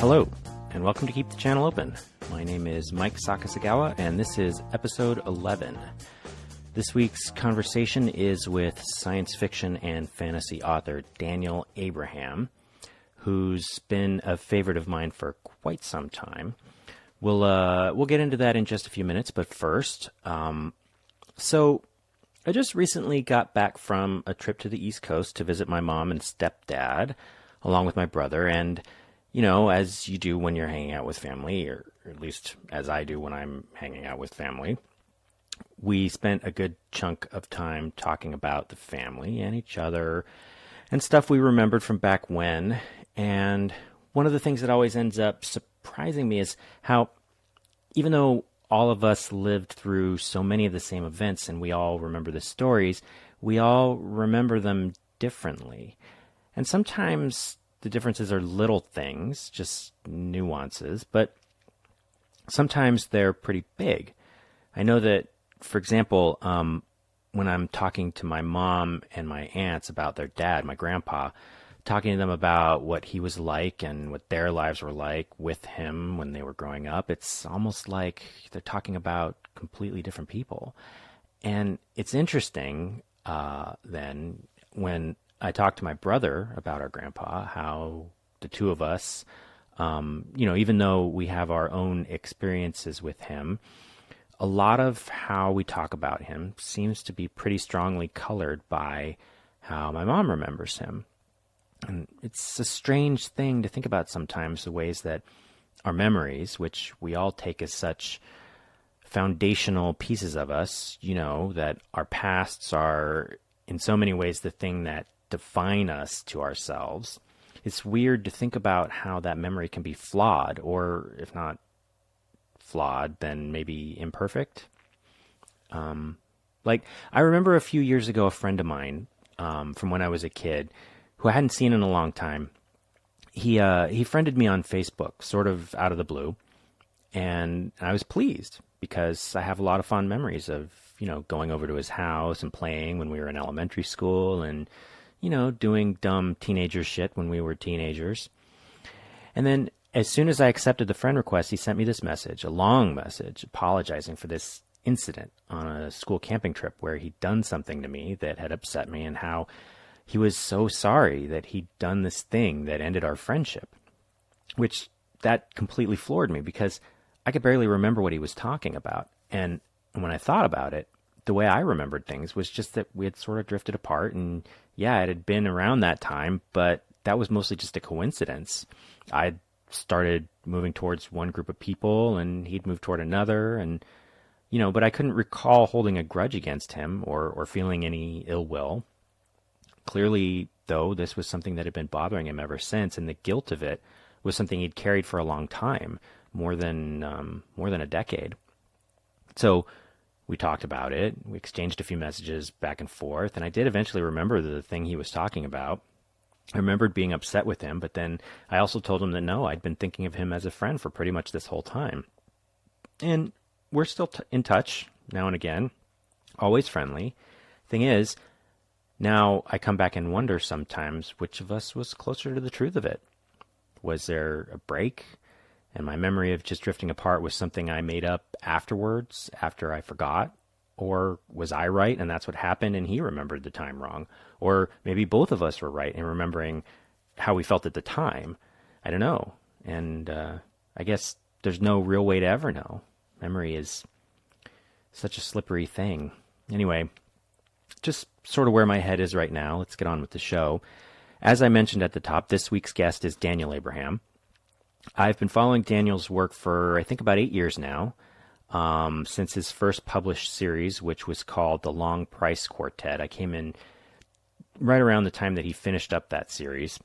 Hello, and welcome to Keep the Channel Open. My name is Mike Sakasagawa, and this is episode 11. This week's conversation is with science fiction and fantasy author Daniel Abraham, who's been a favorite of mine for quite some time. We'll get into that in just a few minutes, but first, so I just recently got back from a trip to the East Coast to visit my mom and stepdad, along with my brother, and you know, as you do when you're hanging out with family, or at least as I do when I'm hanging out with family, we spent a good chunk of time talking about the family and each other and stuff we remembered from back when. And one of the things that always ends up surprising me is how, even though all of us lived through so many of the same events and we all remember the stories, we all remember them differently. And sometimes the differences are little things, just nuances, but sometimes they're pretty big. I know that, for example, when I'm talking to my mom and my aunts about their dad, my grandpa, talking to them about what he was like and what their lives were like with him when they were growing up, it's almost like they're talking about completely different people. And it's interesting then when I talked to my brother about our grandpa, how the two of us, even though we have our own experiences with him, a lot of how we talk about him seems to be pretty strongly colored by how my mom remembers him. And it's a strange thing to think about sometimes, the ways that our memories, which we all take as such foundational pieces of us, that our pasts are in so many ways the thing that define us to ourselves. It's weird to think about how that memory can be flawed, or if not flawed, then maybe imperfect. I remember a few years ago, a friend of mine from when I was a kid, who I hadn't seen in a long time, he friended me on Facebook, sort of out of the blue, and I was pleased because I have a lot of fond memories of, going over to his house and playing when we were in elementary school and, doing dumb teenager shit when we were teenagers. And then as soon as I accepted the friend request, he sent me this message, a long message, apologizing for this incident on a school camping trip where he'd done something to me that had upset me, and how he was so sorry that he'd done this thing that ended our friendship, which that completely floored me because I could barely remember what he was talking about. And when I thought about it, the way I remembered things was just that we had sort of drifted apart, and yeah, it had been around that time, but that was mostly just a coincidence. I'd started moving towards one group of people and he'd moved toward another, and but I couldn't recall holding a grudge against him or feeling any ill will. Clearly, though, this was something that had been bothering him ever since, and the guilt of it was something he'd carried for a long time, more than a decade. So we talked about it, we exchanged a few messages back and forth, and I did eventually remember the thing he was talking about. I remembered being upset with him, but then I also told him that no, I'd been thinking of him as a friend for pretty much this whole time. And we're still in touch now and again, always friendly. Thing is, now I come back and wonder sometimes which of us was closer to the truth of it. Was there a break? And my memory of just drifting apart was something I made up afterwards, after I forgot? Or was I right and that's what happened and he remembered the time wrong? Or maybe both of us were right in remembering how we felt at the time. I don't know. And I guess there's no real way to ever know. Memory is such a slippery thing. Anyway, just sort of where my head is right now. Let's get on with the show. As I mentioned at the top, this week's guest is Daniel Abraham. I've been following Daniel's work for, I think, about 8 years now, since his first published series, which was called The Long Price Quartet. I came in right around the time that he finished up that series.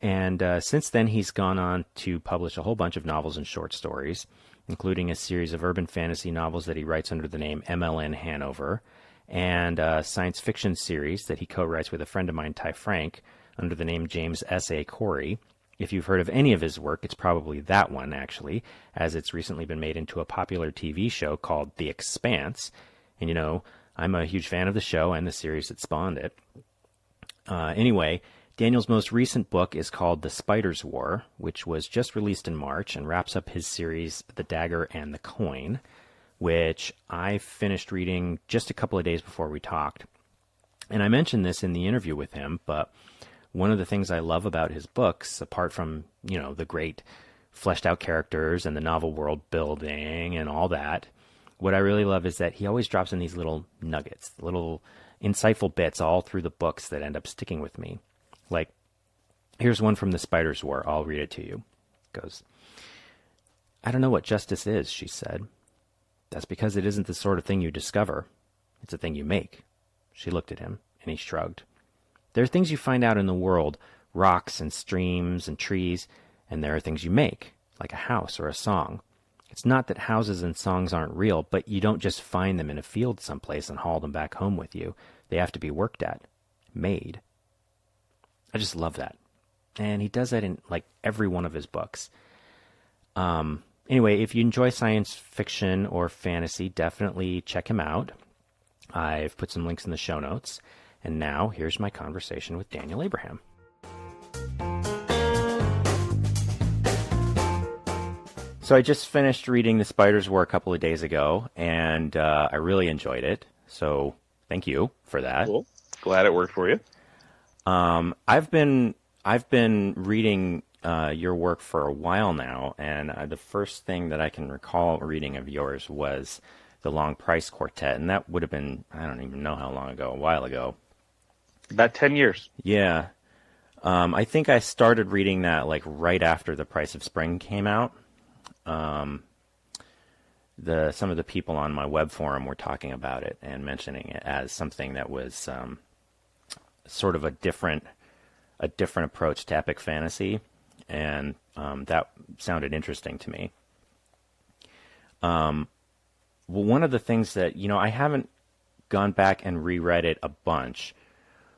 And since then, he's gone on to publish a whole bunch of novels and short stories, including a series of urban fantasy novels that he writes under the name MLN Hanover, and a science fiction series that he co-writes with a friend of mine, Ty Frank, under the name James S.A. Corey. If you've heard of any of his work, it's probably that one, actually, as it's recently been made into a popular TV show called The Expanse. And, I'm a huge fan of the show and the series that spawned it. Anyway, Daniel's most recent book is called The Spider's War, which was just released in March and wraps up his series The Dagger and the Coin, which I finished reading just a couple of days before we talked. And I mentioned this in the interview with him, but one of the things I love about his books, apart from, the great fleshed out characters and the novel world building and all that, what I really love is that he always drops in these little nuggets, little insightful bits all through the books that end up sticking with me. Like, here's one from The Spider's War. I'll read it to you. It goes, "I don't know what justice is," she said. "That's because it isn't the sort of thing you discover. It's a thing you make." She looked at him, and he shrugged. "There are things you find out in the world, rocks and streams and trees, and there are things you make, like a house or a song. It's not that houses and songs aren't real, but you don't just find them in a field someplace and haul them back home with you. They have to be worked at, made." I just love that. And he does that in every one of his books. Anyway, if you enjoy science fiction or fantasy, definitely check him out. I've put some links in the show notes. And now, here's my conversation with Daniel Abraham. So I just finished reading The Spider's War a couple of days ago, and I really enjoyed it. So thank you for that. Cool. Glad it worked for you. I've been reading your work for a while now, and the first thing that I can recall reading of yours was The Long Price Quartet, and that would have been, I don't even know how long ago, a while ago. About 10 years. Yeah. I think I started reading that right after The Price of Spring came out. Some of the people on my web forum were talking about it and mentioning it as something that was sort of a different approach to epic fantasy, and that sounded interesting to me. Well, one of the things that, I haven't gone back and reread it a bunch,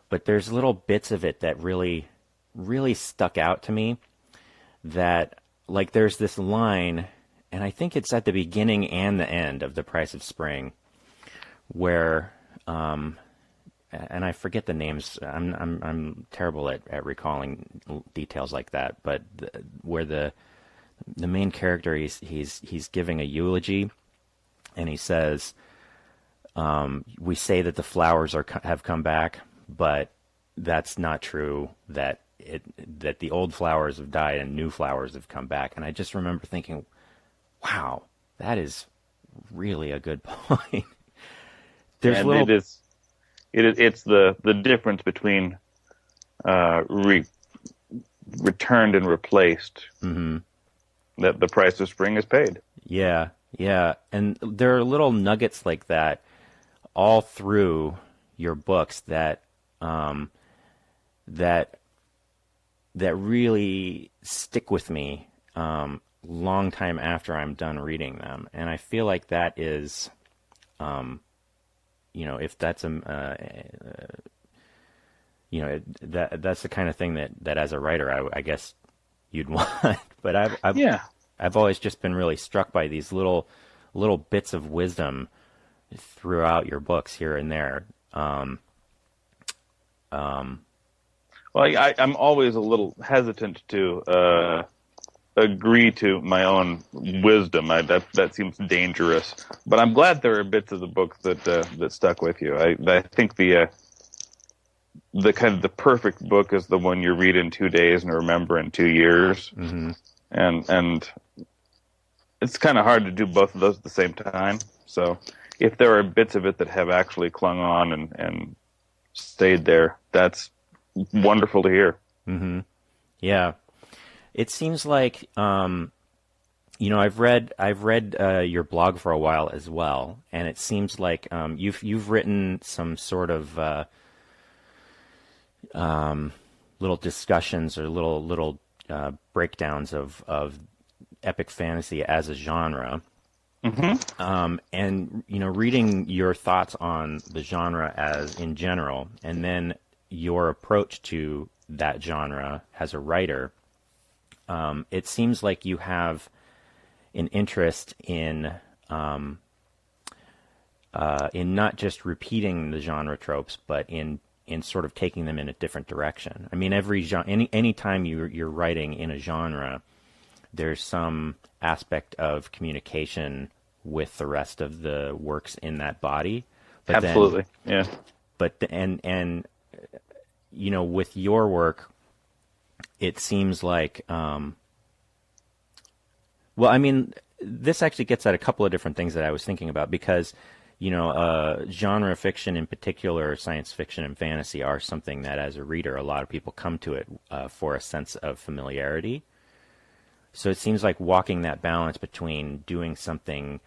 but there's little bits of it that really, really stuck out to me. That, there's this line, and I think it's at the beginning and the end of The Price of Spring, where, and I forget the names. I'm terrible at recalling details like that. But where the main character he's giving a eulogy, and he says, "We say that the flowers have come back, but that's not true. That the old flowers have died and new flowers have come back." And I just remember thinking, "Wow, that is really a good point." There's and little. It's the difference between returned and replaced. Mm-hmm. That the price of spring is paid. Yeah, and there are little nuggets like that all through your books that really stick with me long time after I'm done reading them, and I feel like that is. If that's that's the kind of thing that as a writer, I guess you'd want. But I've always just been really struck by these little bits of wisdom throughout your books here and there. Well, I'm always a little hesitant to agree to my own wisdom. That seems dangerous. But I'm glad there are bits of the book that stuck with you. I think the kind of the perfect book is the one you read in 2 days and remember in 2 years. Mm-hmm. And it's kind of hard to do both of those at the same time. So if there are bits of it that have actually clung on and stayed there, that's wonderful to hear. Mm-hmm. Yeah. It seems like, I've read your blog for a while as well, and it seems like you've written some sort of little discussions or little breakdowns of epic fantasy as a genre. Mm-hmm. And reading your thoughts on the genre as in general, and then your approach to that genre as a writer. It seems like you have an interest in not just repeating the genre tropes, but in in sort of taking them in a different direction. I mean, any time you're writing in a genre, there's some aspect of communication with the rest of the works in that body. But Absolutely, yeah. But and you know, with your work, it seems like, well, I mean, this actually gets at a couple of different things that I was thinking about, because, you know, genre fiction in particular, science fiction and fantasy, are something that as a reader, a lot of people come to it for a sense of familiarity. So it seems like walking that balance between doing something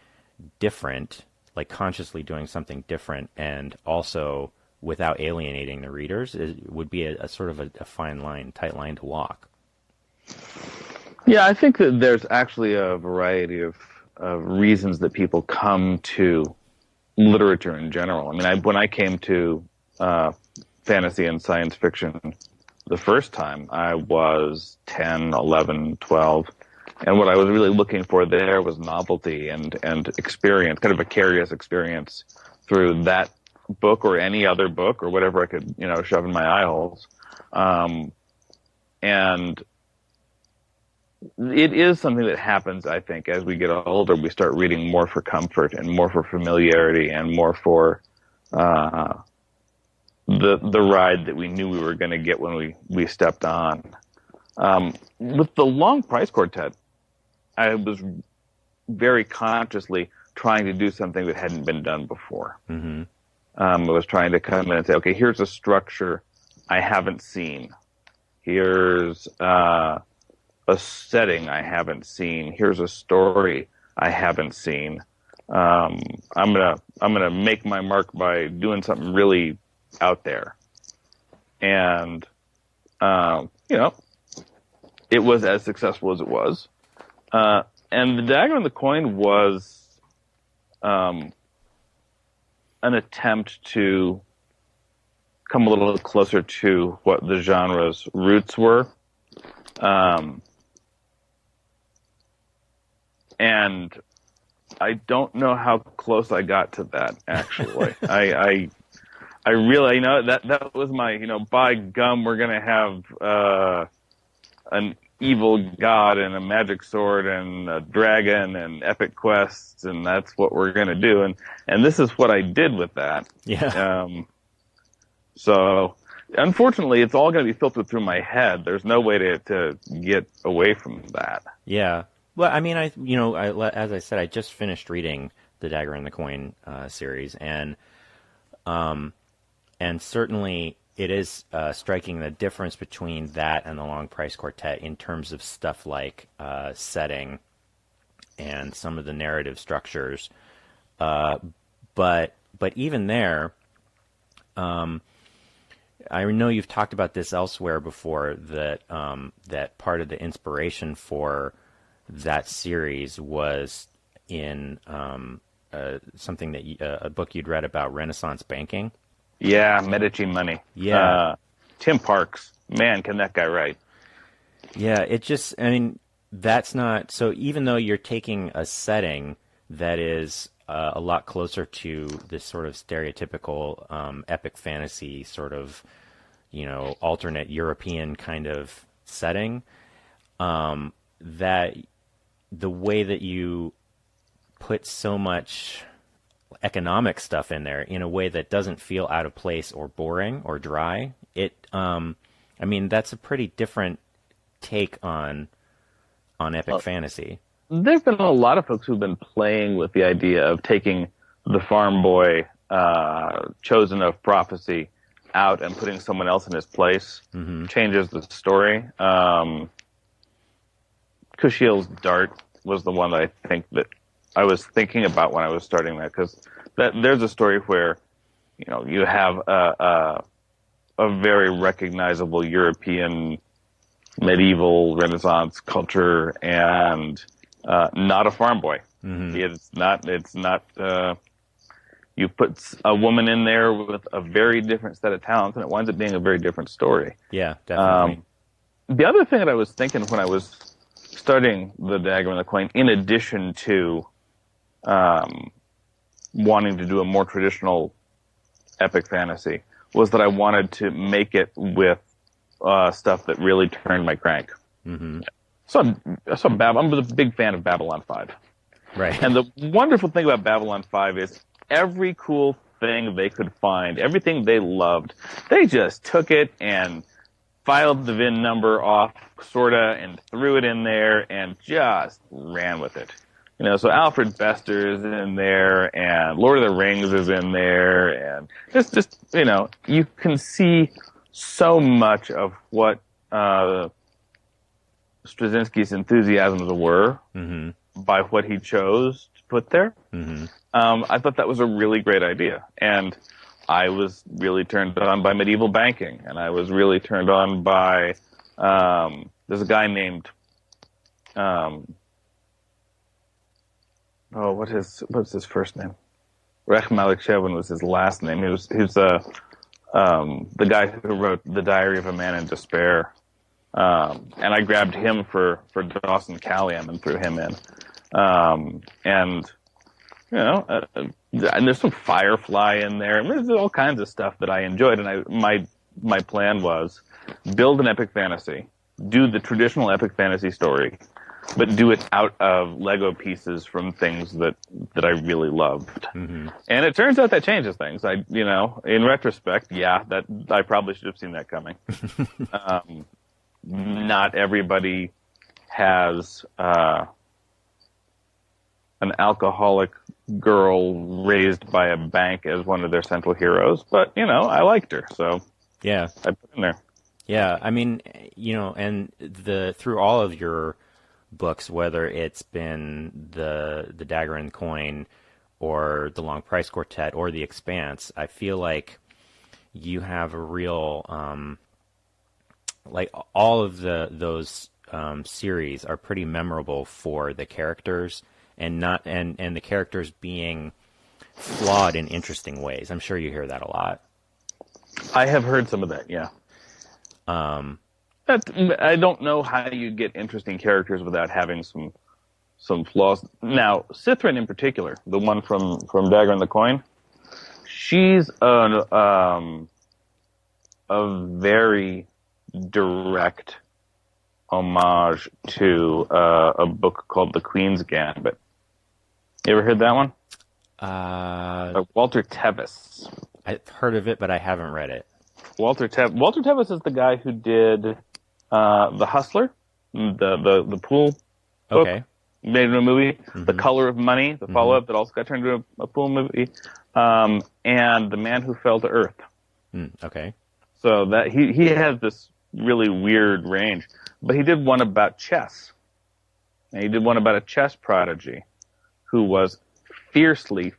different, like consciously doing something different, and also without alienating the readers, would be a sort of a fine line, tight line to walk. Yeah, I think that there's actually a variety of reasons that people come to literature in general. I mean, when I came to fantasy and science fiction the first time, I was 10, 11, 12. And what I was really looking for there was novelty and experience, kind of a vicarious experience through that book or any other book or whatever I could, you know, shove in my eye holes. And it is something that happens, I think, as we get older. We start reading more for comfort and more for familiarity and more for the ride that we knew we were going to get when we stepped on. With the Long Price Quartet, I was very consciously trying to do something that hadn't been done before. Mm-hmm. I was trying to come in and say, okay, here's a structure I haven't seen. Here's a setting I haven't seen. Here's a story I haven't seen. I'm gonna make my mark by doing something really out there. And you know, it was as successful as it was. And the Dagger and the Coin was an attempt to come a little closer to what the genre's roots were. And I don't know how close I got to that, actually. I really, you know, that was my, you know, by gum, we're going to have an evil god and a magic sword and a dragon and epic quests, and that's what we're going to do. And this is what I did with that. Yeah. So, unfortunately, it's all going to be filtered through my head. There's no way to get away from that. Yeah. Well, I mean, as I said, I just finished reading the Dagger and the Coin series, and certainly it is striking the difference between that and the Long Price Quartet in terms of stuff like setting and some of the narrative structures. But even there, I know you've talked about this elsewhere before, that that part of the inspiration for that series was in something that a book you'd read about Renaissance banking. Yeah, Medici money. Yeah. Tim Parks. Man, can that guy write. Yeah, it just, I mean, that's not, so even though you're taking a setting that is a lot closer to this sort of stereotypical epic fantasy sort of, you know, alternate European kind of setting, that the way that you put so much economic stuff in there in a way that doesn't feel out of place or boring or dry, I mean, that's a pretty different take on epic fantasy. There's been a lot of folks who've been playing with the idea of taking the farm boy chosen of prophecy out and putting someone else in his place. Mm-hmm. Changes the story. Kushiel's Dart was the one that I think that I was thinking about when I was starting that, because there's a story where, you know, you have a very recognizable European medieval Renaissance culture and not a farm boy. Mm-hmm. It's not. You put a woman in there with a very different set of talents, and it winds up being a very different story. Yeah, definitely. The other thing that I was thinking when I was starting the Dagger and the Coin, in addition to wanting to do a more traditional epic fantasy, was that I wanted to make it with stuff that really turned my crank. Mm-hmm. I'm a big fan of Babylon 5. Right. And the wonderful thing about Babylon 5 is every cool thing they could find, everything they loved, they just took it and filed the VIN number off, sorta, and threw it in there and just ran with it. So Alfred Bester is in there, and Lord of the Rings is in there, and just you can see so much of what Straczynski's enthusiasms were Mm-hmm. by what he chose to put there. Mm-hmm. I thought that was a really great idea, and I was really turned on by medieval banking, and I was really turned on by there's a guy named what's his first name? Rech Malik-Shevin was his last name. He was the guy who wrote The Diary of a Man in Despair. And I grabbed him for Dawson Calliam and threw him in. And there's some Firefly in there. I mean, there's all kinds of stuff that I enjoyed. And my plan was build an epic fantasy, do the traditional epic fantasy story, but do it out of Lego pieces from things that I really loved. Mm-hmm. And it turns out that changes things. In retrospect, that I probably should have seen that coming. Not everybody has an alcoholic girl raised by a bank as one of their central heroes, but I liked her, so yeah, I put it in there. Yeah, I mean, and through all of your books, whether it's been the Dagger and Coin, or the Long Price Quartet, or the Expanse, I feel like you have a real like all of those series are pretty memorable for the characters and the characters being flawed in interesting ways. I'm sure you hear that a lot. I have heard some of that, yeah. I don't know how you get interesting characters without having some flaws. Now, Cithrin in particular, the one from Dagger and the Coin, she's a very direct homage to a book called The Queen's Gambit. You ever heard that one? Walter Tevis. I've heard of it, but I haven't read it. Walter Tevis is the guy who did The Hustler, the pool book, Okay. made into a movie. Mm-hmm. The Color of Money, the follow-up that also got turned into a pool movie, and The Man Who Fell to Earth. Okay. So that he has this really weird range, but he did one about chess, and he did one about a chess prodigy who was fiercely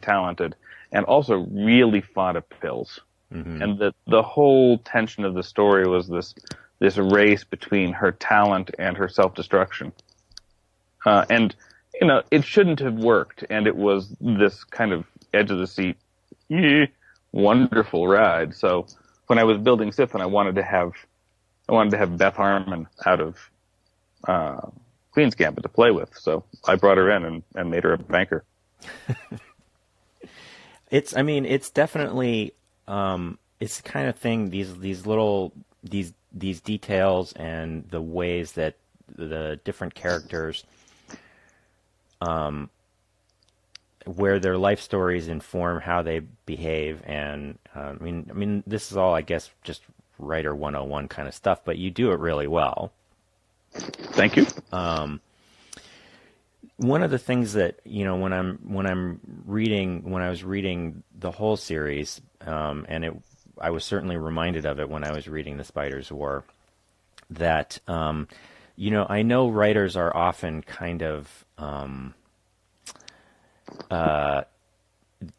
talented and also really fond of pills. Mm-hmm. And the whole tension of the story was this race between her talent and her self-destruction. And it shouldn't have worked, and it was this kind of edge of the seat, wonderful ride. So when I was building Siphon, I wanted to have Beth Harmon out of Queen's Gambit to play with. So I brought her in and made her a banker. It's definitely it's the kind of thing, these little details and the ways that the different characters where their life stories inform how they behave, and I mean this is all, I guess, just writer 101 kind of stuff, but you do it really well. Thank you. One of the things that when I was reading the whole series, I was certainly reminded of it when I was reading The Spider's War, that I know writers are often kind of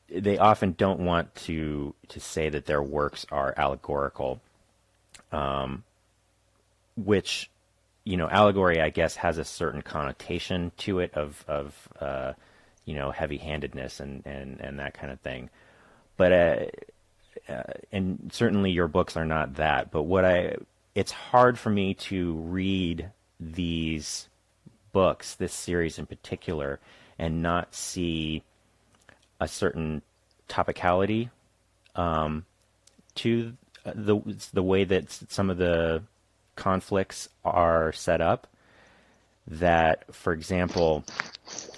they often don't want to say that their works are allegorical, which allegory, I guess, has a certain connotation to it of heavy-handedness and that kind of thing. But and certainly your books are not that. But it's hard for me to read these books, this series in particular, and not see a certain topicality to the way that some of the conflicts are set up. That, for example,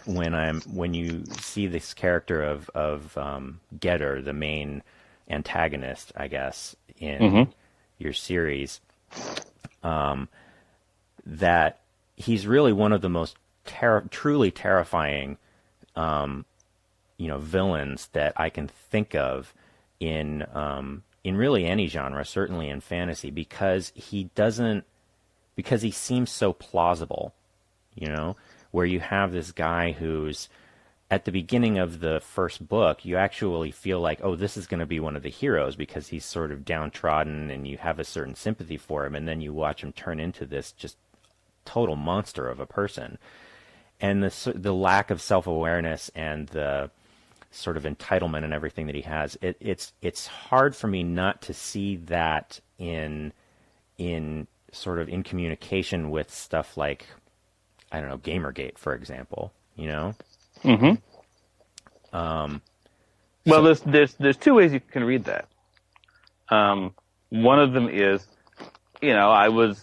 when you see this character of Getter, the main antagonist, I guess, in your series, that he's really one of the most truly terrifying, villains that I can think of in really any genre, certainly in fantasy, because he seems so plausible, where you have this guy who's at the beginning of the first book, you actually feel like, oh, this is going to be one of the heroes because he's sort of downtrodden and you have a certain sympathy for him, and then you watch him turn into this just total monster of a person. And the lack of self-awareness and the sort of entitlement and everything that he has, it's hard for me not to see that in sort of in communication with stuff like, I don't know, Gamergate, for example, Well, there's two ways you can read that. One of them is, I'm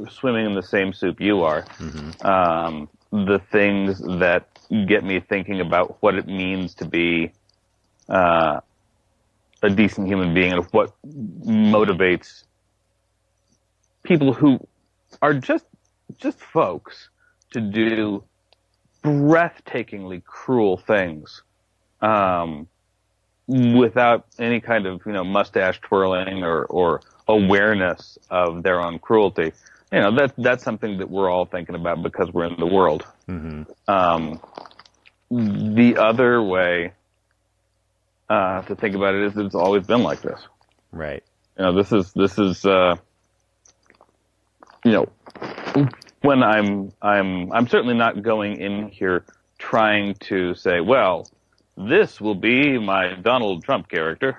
swimming in the same soup you are. The things that get me thinking about what it means to be a decent human being and what motivates people who are just folks to do breathtakingly cruel things without any kind of mustache twirling or awareness of their own cruelty. That's something that we're all thinking about because we're in the world. The other way to think about it is that it's always been like this. Right. This is when I'm certainly not going in here trying to say, well, this will be my Donald Trump character.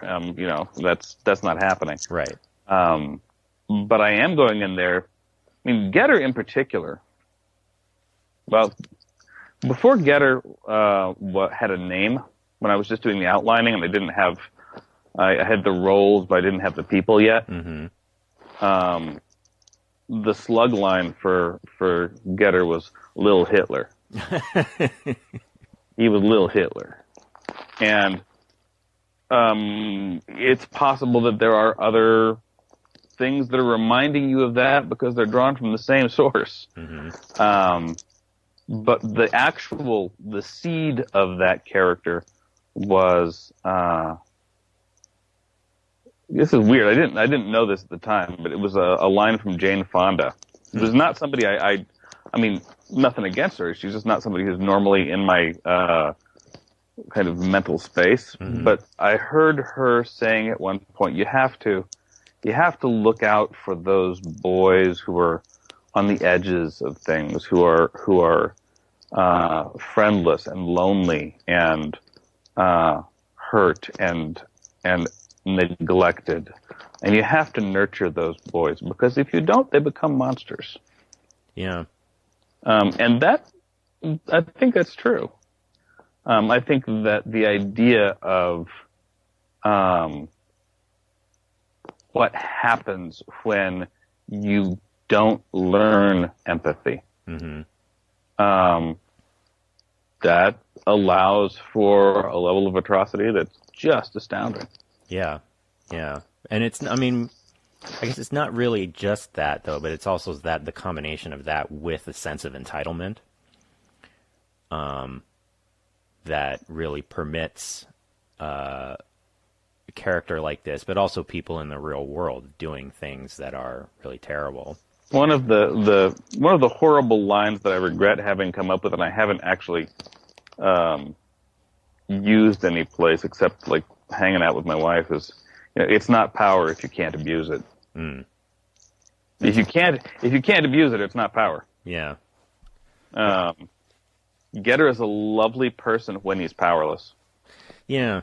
That's not happening. Right. But I am going in there. I mean, Getter in particular. Well, before Getter had a name, when I was just doing the outlining and I had the roles, but I didn't have the people yet. The slug line for Getter was Lil Hitler. He was Lil Hitler. And it's possible that there are other things that are reminding you of that because they're drawn from the same source. But the seed of that character was, this is weird. I didn't know this at the time, but it was a line from Jane Fonda. It was not somebody I mean, nothing against her. She's just not somebody who's normally in my kind of mental space. But I heard her saying at one point, you have to look out for those boys who are on the edges of things, who are friendless and lonely and hurt and neglected, and you have to nurture those boys because if you don't, they become monsters. Yeah. And that, I think that's true. I think that the idea of what happens when you don't learn empathy, that allows for a level of atrocity that's just astounding. Yeah. And I guess it's not really just that, though, but it's also the combination of that with a sense of entitlement that really permits a character like this, but also people in the real world doing things that are really terrible. One of the horrible lines that I regret having come up with, and I haven't actually used any place except like hanging out with my wife, is it's not power if you can't abuse it. If you can't abuse it, it's not power. Yeah. Getter is a lovely person when he's powerless. Yeah.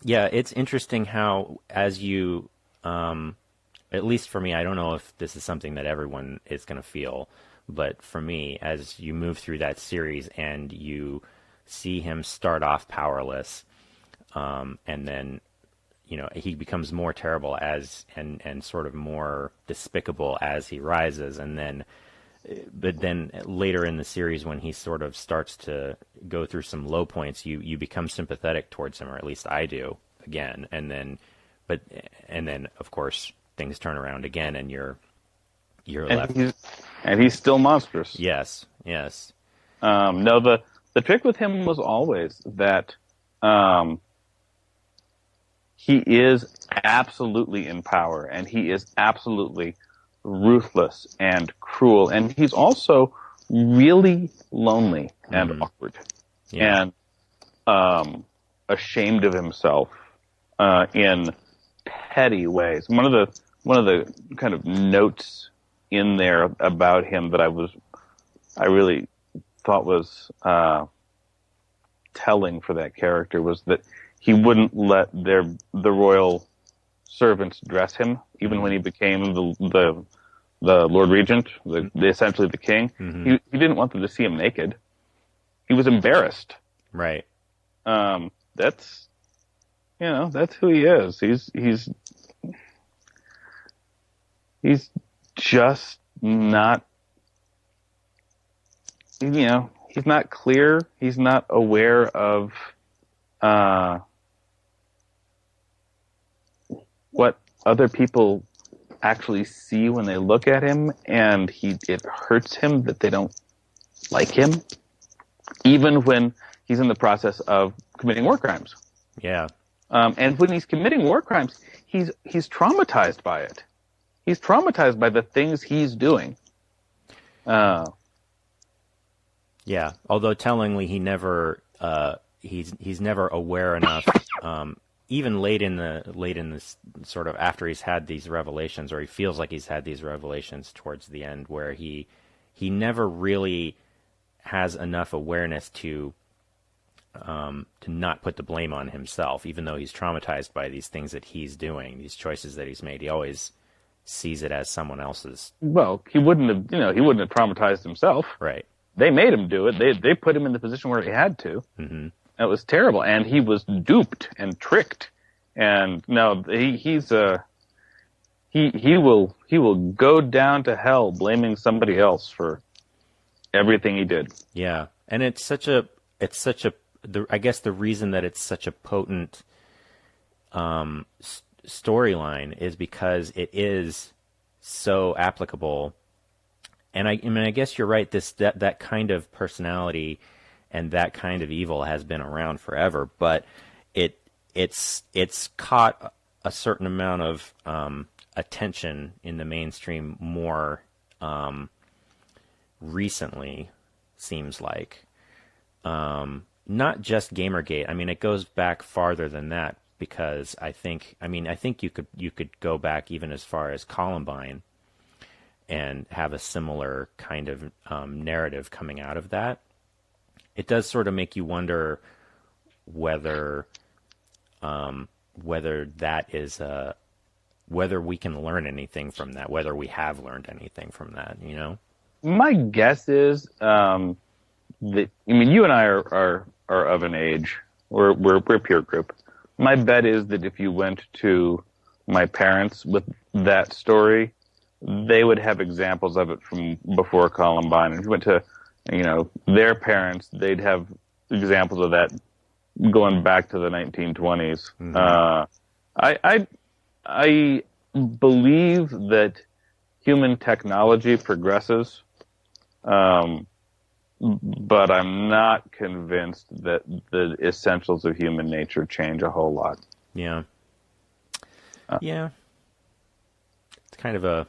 It's interesting how, as you, at least for me, I don't know if this is something that everyone is going to feel, but for me, as you move through that series and you see him start off powerless, and then he becomes more terrible and sort of more despicable as he rises, but then later in the series, when he sort of starts to go through some low points, you become sympathetic towards him, or at least I do again, and then of course things turn around again, and you're left. He's still monstrous. Yes. No, the trick with him was always that he is absolutely in power, and he is absolutely ruthless and cruel, and he's also really lonely and awkward, and ashamed of himself in petty ways. One of the kind of notes in there about him that I really thought was telling for that character was that he wouldn't let the royal servants dress him, even when he became the Lord Regent, essentially the king. He didn't want them to see him naked. He was embarrassed. Right. That's who he is. He's just not, he's not clear. He's not aware of what other people actually see when they look at him, and it hurts him that they don't like him, even when he's in the process of committing war crimes. Yeah. And when he's committing war crimes, he's traumatized by it. He's traumatized by the things he's doing. Yeah. Although tellingly, he never he's never aware enough. Even late in this sort of after he's had these revelations, or he feels like he's had these revelations towards the end, where he never really has enough awareness to not put the blame on himself, even though he's traumatized by these things that he's doing, these choices that he's made. He always sees it as someone else's. Well, he wouldn't have traumatized himself. Right. They made him do it. They put him in the position where he had to. Mm-hmm. It was terrible, and he was duped and tricked. And no, he will go down to hell blaming somebody else for everything he did. Yeah, and I guess the reason that it's such a potent storyline is because it is so applicable. And I guess you're right. That kind of personality and that kind of evil has been around forever, but it's caught a certain amount of attention in the mainstream more recently, seems like. Not just Gamergate. I mean, it goes back farther than that, because I think you could go back even as far as Columbine and have a similar kind of narrative coming out of that. It does sort of make you wonder whether that is whether we can learn anything from that, whether we have learned anything from that. My guess is that you and I are of an age. We're a peer group. My bet is that if you went to my parents with that story, they would have examples of it from before Columbine. If you went to their parents, they'd have examples of that going back to the 1920s. Mm-hmm. I believe that human technology progresses, but I'm not convinced that the essentials of human nature change a whole lot. Yeah. Yeah. It's kind of a...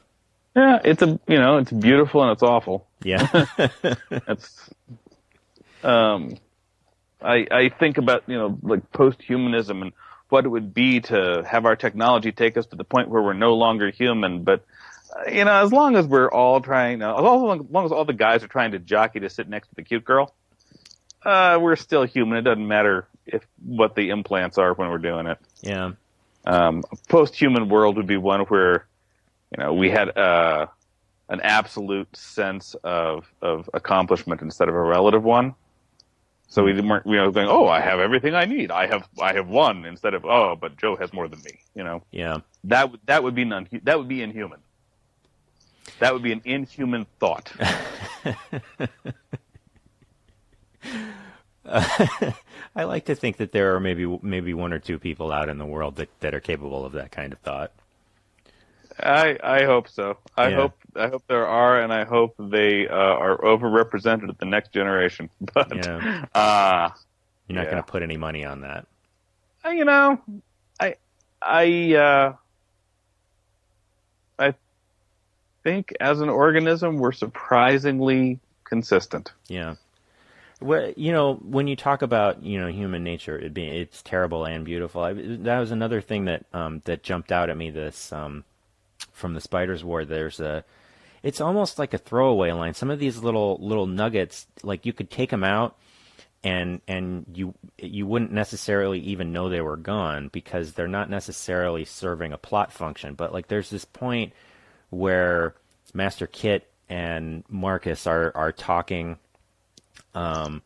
Yeah, it's beautiful and it's awful. Yeah. It's, I think about, like post-humanism and what it would be to have our technology take us to the point where we're no longer human. But, as long as we're all trying, as long as all the guys are trying to jockey to sit next to the cute girl, we're still human. It doesn't matter what the implants are when we're doing it. Yeah. A post-human world would be one where, we had an absolute sense of accomplishment instead of a relative one. So we weren't, going, oh, I have everything I need. I have one, instead of, oh, but Joe has more than me. Yeah. That would be inhuman. That would be an inhuman thought. I like to think that there are maybe one or two people out in the world that are capable of that kind of thought. I hope so. I hope there are, and I hope they are overrepresented at the next generation. But you're not going to put any money on that. I think as an organism we're surprisingly consistent. Yeah. Well, when you talk about human nature, it's terrible and beautiful. That was another thing that jumped out at me. This from the Spider's War. It's almost like a throwaway line. Some of these little nuggets, like you could take them out, and you wouldn't necessarily even know they were gone because they're not necessarily serving a plot function. But like there's this point where Master Kit and Marcus are talking. And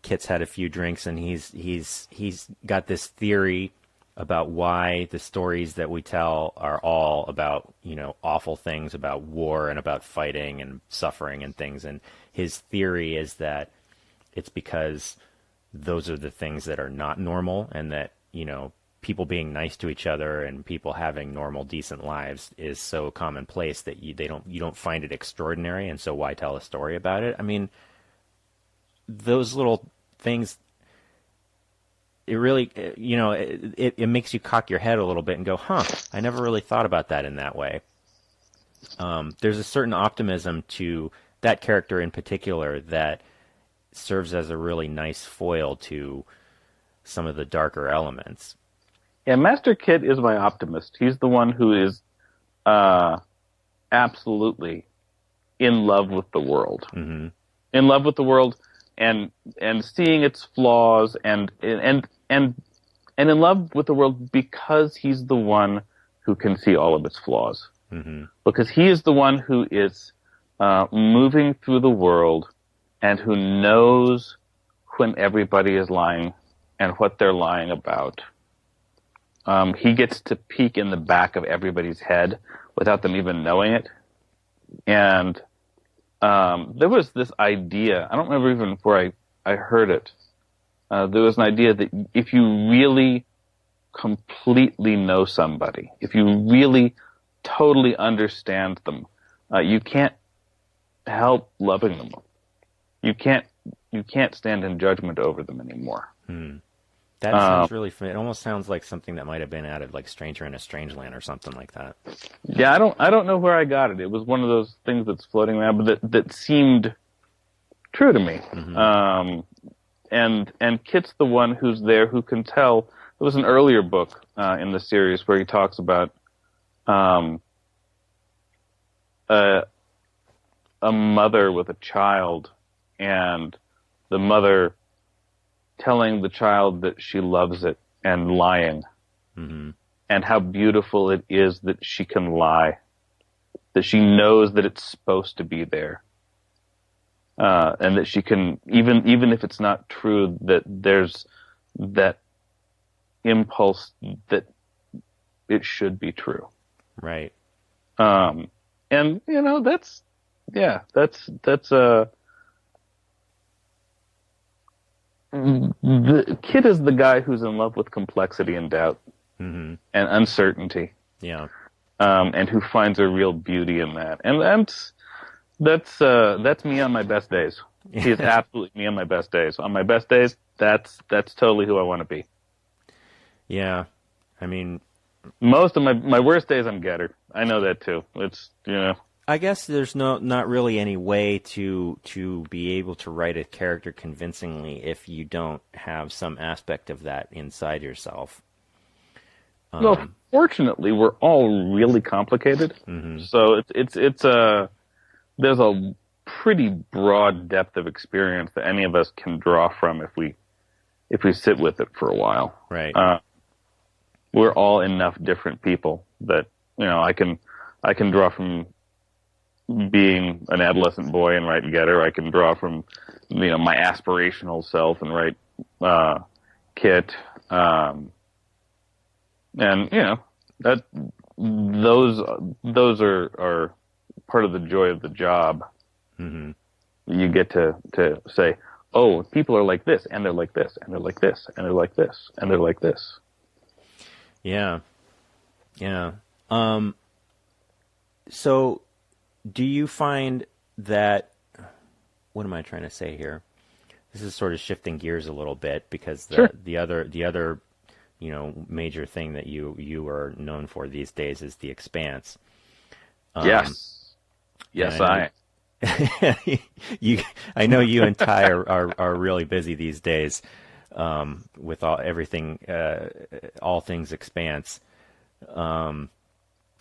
Kit's had a few drinks, and he's got this theory about why the stories that we tell are all about awful things, about war and about fighting and suffering and things. And his theory is that it's because those are the things that are not normal, and that people being nice to each other and people having normal, decent lives is so commonplace that you don't find it extraordinary, and so why tell a story about it? I mean, those little things, it really, it makes you cock your head a little bit and go, huh, I never really thought about that in that way. There's a certain optimism to that character in particular that serves as a really nice foil to some of the darker elements. Yeah, Master Kit is my optimist. He's the one who is absolutely in love with the world. Mm-hmm. In love with the world and seeing its flaws and in love with the world because he's the one who can see all of its flaws. Mm-hmm. Because he is the one who is moving through the world and who knows when everybody is lying and what they're lying about. He gets to peek in the back of everybody's head without them even knowing it. And there was this idea, I don't remember even where I heard it. There was an idea that if you really completely know somebody, if you really totally understand them, you can't help loving them. You can't stand in judgment over them anymore. That sounds really fun. It almost sounds like something that might have been added, like Stranger in a Strange Land or something like that. Yeah, I don't know where I got it. It was one of those things that's floating around, but that seemed true to me. Mm-hmm. And Kit's the one who's there who can tell. There was an earlier book in the series where he talks about a mother with a child, and the mother telling the child that she loves it and lying. Mm-hmm. And how beautiful it is that she can lie, that she knows that it's supposed to be there, and that she can, even if it's not true, that there's that impulse that it should be true. Right. And that's the kid is the guy who's in love with complexity and doubt. Mm-hmm. And uncertainty. Yeah. And who finds a real beauty in that. And that's me on my best days. He is absolutely me on my best days. On my best days, that's totally who I want to be. Yeah. I mean, most of my worst days I'm Getter. I know that too. It's, I guess there's not really any way to be able to write a character convincingly if you don't have some aspect of that inside yourself. Well, fortunately, we're all really complicated. Mm-hmm. So there's a pretty broad depth of experience that any of us can draw from if we sit with it for a while. Right. We're all enough different people that I can draw from being an adolescent boy and write Getter. I can draw from, my aspirational self and write Kit. And that those are part of the joy of the job. Mm-hmm. You get to say, oh, people are like this, and they're like this, and they're like this, and they're like this, and they're like this. Yeah. So do you find that, what am I trying to say here? This is sort of shifting gears a little bit, because the other major thing that you are known for these days is the Expanse. Yes, I I know you and Ty are really busy these days, with all things Expanse.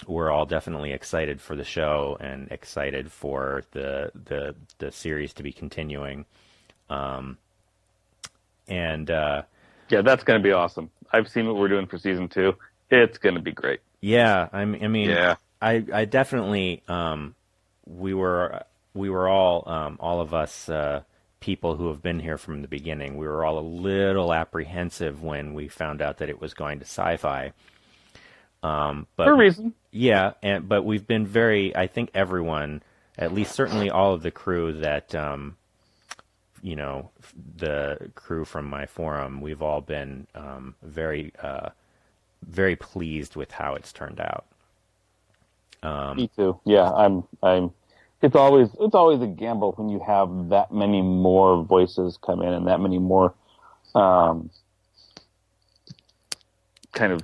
We're all definitely excited for the show and excited for the series to be continuing. Yeah, that's going to be awesome. I've seen what we're doing for season 2. It's going to be great. Yeah, I mean, yeah. I definitely, we were all of us people who have been here from the beginning. We were all a little apprehensive when we found out that it was going to SyFy. But for a reason. Yeah, but we've been I think everyone, at least certainly all of the crew that, the crew from my forum, we've all been very pleased with how it's turned out. Me too. Yeah, I'm. It's always a gamble when you have that many more voices come in and that many more kind of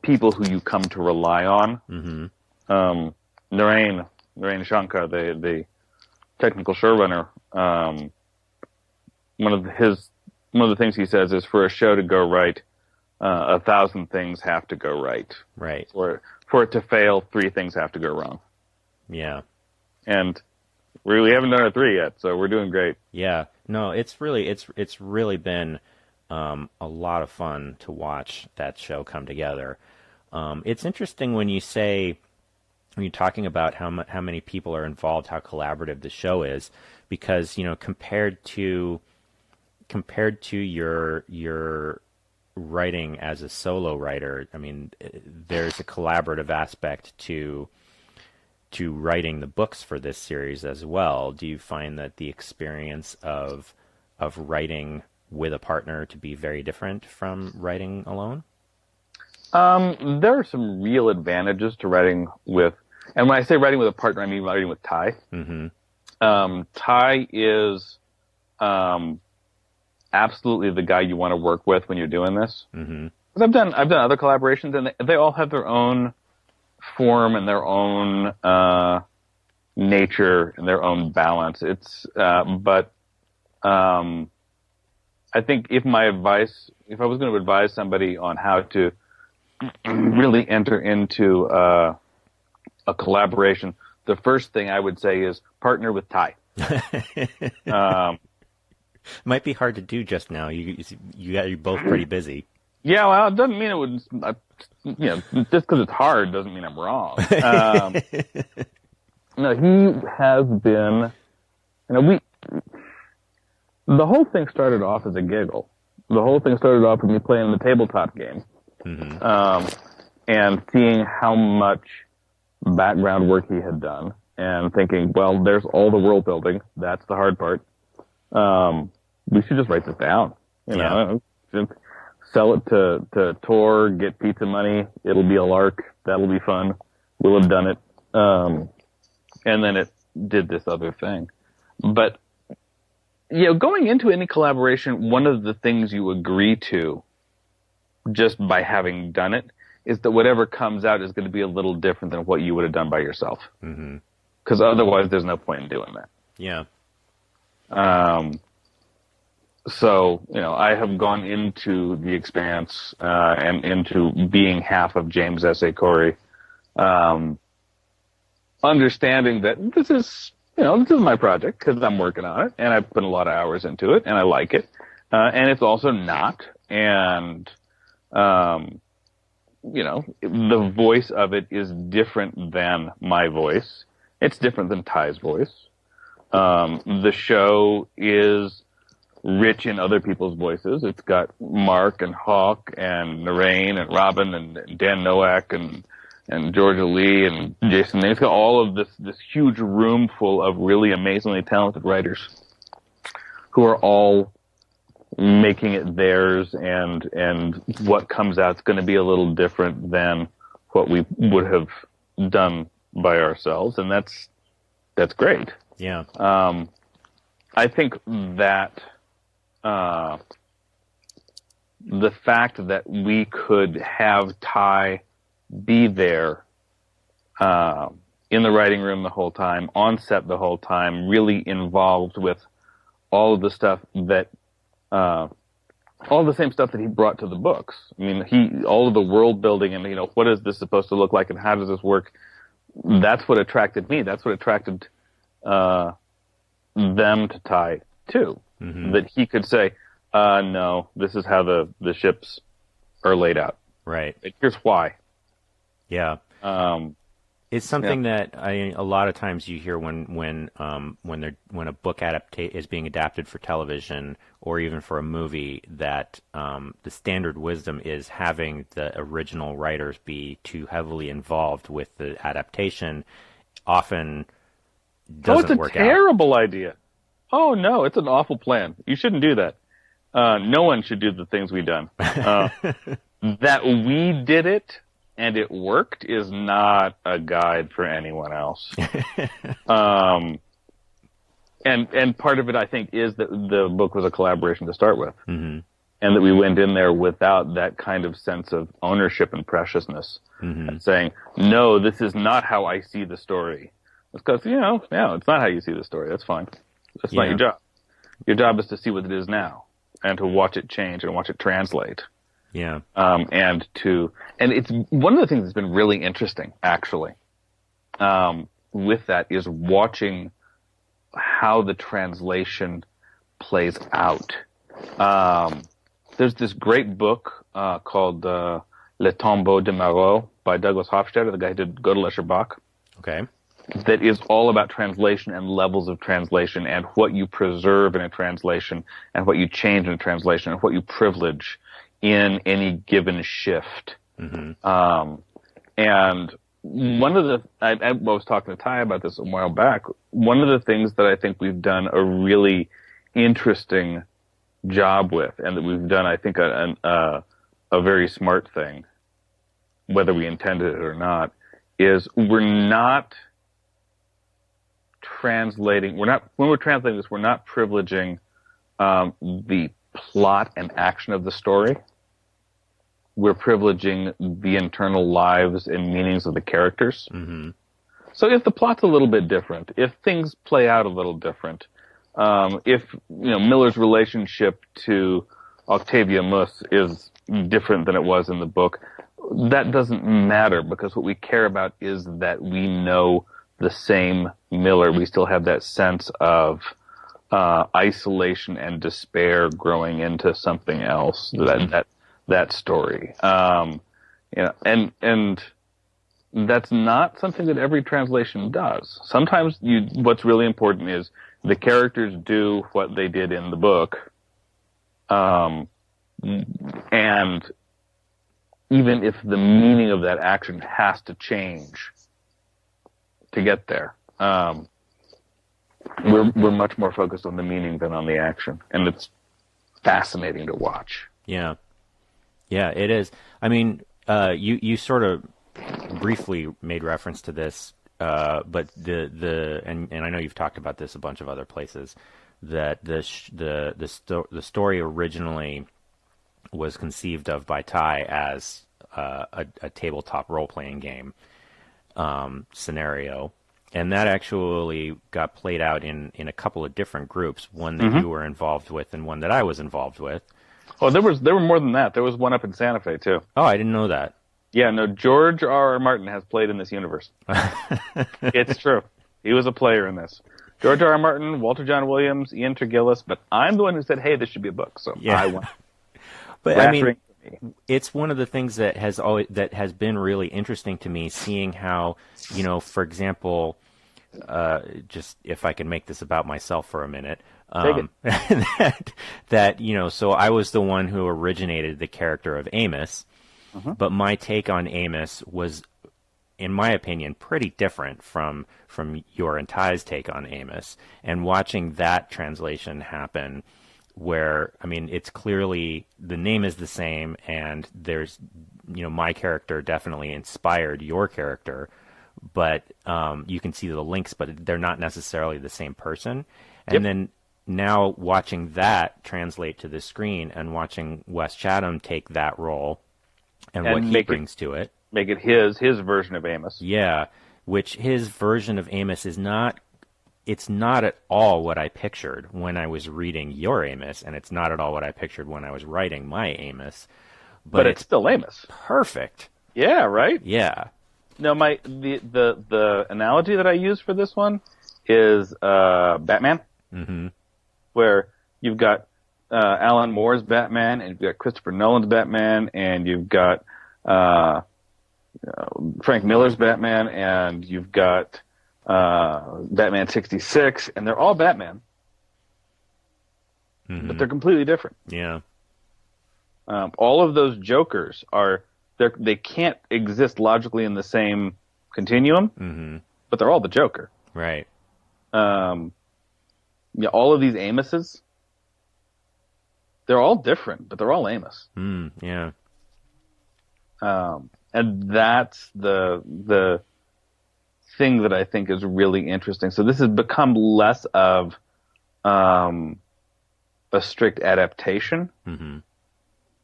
people who you come to rely on. Mm-hmm. Narain Shankar, the technical showrunner, one of the things he says is, for a show to go right, 1,000 things have to go right. Right. For it to fail, 3 things have to go wrong. Yeah. And we haven't done a 3 yet, so we're doing great. Yeah. No, it's really been a lot of fun to watch that show come together. It's interesting when you're talking about how many people are involved, how collaborative the show is, because compared to your writing as a solo writer, I mean, there's a collaborative aspect to writing the books for this series as well. Do you find that the experience of writing with a partner to be very different from writing alone? There are some real advantages to writing with, and when I say writing with a partner, I mean writing with Ty. Mm-hmm. Ty is absolutely the guy you want to work with when you're doing this. Mm-hmm. 'Cause I've done other collaborations, and they all have their own form and their own nature and their own balance. But I think if I was going to advise somebody on how to really enter into a collaboration, the first thing I would say is partner with Ty. Might be hard to do just now. You're both pretty busy. Yeah, well, it doesn't mean it would. Just because it's hard doesn't mean I'm wrong. No, he has been. The whole thing started off as a giggle. The whole thing started off with me playing the tabletop game, mm-hmm. And seeing how much background work he had done, and thinking, well, there's all the world building. That's the hard part. We should just write this down. Sell it to Tor, get pizza money. It'll be a lark. That'll be fun. We'll have done it. And then it did this other thing. But, going into any collaboration, one of the things you agree to, just by having done it, is that whatever comes out is going to be a little different than what you would have done by yourself. Mm-hmm. Because otherwise there's no point in doing that. Yeah. So, I have gone into The Expanse, and into being half of James S.A. Corey, understanding that this is my project because I'm working on it and I've put a lot of hours into it and I like it. And it's also not. And, the voice of it is different than my voice. It's different than Ty's voice. The show is rich in other people's voices. It's got Mark and Hawk and Narain and Robin and Dan Nowak and Georgia Lee and Jason. It's got all of this huge room full of really amazingly talented writers who are all making it theirs, and what comes out is going to be a little different than what we would have done by ourselves, and that's great. Yeah. I think that the fact that we could have Ty be there in the writing room the whole time, on set the whole time, really involved with all of the stuff that all the same stuff that he brought to the books. I mean, all of the world building and, what is this supposed to look like and how does this work? That's what attracted me. That's what attracted them to Ty too. Mm-hmm. That he could say, no, this is how the ships are laid out. Right. Here's why. Yeah. It's something that a lot of times you hear when a book is being adapted for television or even for a movie, that the standard wisdom is having the original writers be too heavily involved with the adaptation. Often doesn't work out. It's a terrible idea. Oh no, it's an awful plan. You shouldn't do that. No one should do the things we've done. That we did it and it worked is not a guide for anyone else. And part of it, I think, is that the book was a collaboration to start with. Mm-hmm. And that we went in there without that kind of sense of ownership and preciousness. Mm-hmm. And saying, no, this is not how I see the story. It's because, it's not how you see the story. That's fine. That's not your job. Your job is to see what it is now and to watch it change and watch it translate. Yeah. And it's one of the things that's been really interesting, actually, with that is watching how the translation plays out. There's this great book called Le Tombeau de Marot by Douglas Hofstadter, the guy who did Gödelischer Bach. Okay. That is all about translation and levels of translation and what you preserve in a translation and what you change in a translation and what you privilege in any given shift. Mm-hmm. And one of I was talking to Ty about this a while back. One of the things that I think we've done a really interesting job with, and that we've done, I think, a very smart thing, whether we intended it or not, is we're not translating. When we're translating this, we're not privileging the plot and action of the story. We're privileging the internal lives and meanings of the characters. Mm-hmm. So if the plot's a little bit different, if things play out a little different, if Miller's relationship to Octavia Mus is different than it was in the book, that doesn't matter, because what we care about is that we know the same Miller. We still have that sense of isolation and despair growing into something else. That story, and that's not something that every translation does. Sometimes what's really important is the characters do what they did in the book, and even if the meaning of that action has to change to get there, we're much more focused on the meaning than on the action, and it's fascinating to watch. Yeah. Yeah, it is. I mean, you sort of briefly made reference to this, but and I know you've talked about this a bunch of other places, that the story originally was conceived of by Ty as a tabletop role-playing game scenario, and that actually got played out in a couple of different groups, one that you were involved with and one that I was involved with. Oh, there were more than that. There was one up in Santa Fe, too. Oh, I didn't know that. Yeah, no, George R.R. Martin has played in this universe. It's true. He was a player in this. George R.R. Martin, Walter John Williams, Ian Tergillis, but I'm the one who said, hey, this should be a book, so yeah. I won. But I mean, it's one of the things that has been really interesting to me, seeing how, for example, just if I can make this about myself for a minute, Take it. that so I was the one who originated the character of Amos, Mhm. but my take on Amos was, in my opinion, pretty different from your and Ty's take on Amos. And watching that translation happen, where I mean, it's clearly the name is the same, and there's my character definitely inspired your character, but you can see the links, but they're not necessarily the same person. And Yep. then now watching that translate to the screen and watching Wes Chatham take that role and what And he brings to it. make it his version of Amos. Yeah, which his version of Amos is not. It's not at all what I pictured when I was reading your Amos, and it's not at all what I pictured when I was writing my Amos. But it's still Amos. Perfect. Yeah, right? Yeah. No, the analogy that I use for this one is Batman, Mm-hmm. where you've got Alan Moore's Batman, and you've got Christopher Nolan's Batman, and you've got Frank Miller's Batman, and you've got Batman 66, and they're all Batman, but they're completely different. Yeah. All of those Jokers they can't exist logically in the same continuum, but they're all the Joker. Right. Yeah, all of these Amoses, they're all different, but they're all Amos. Yeah. And that's the thing that I think is really interesting. So this has become less of a strict adaptation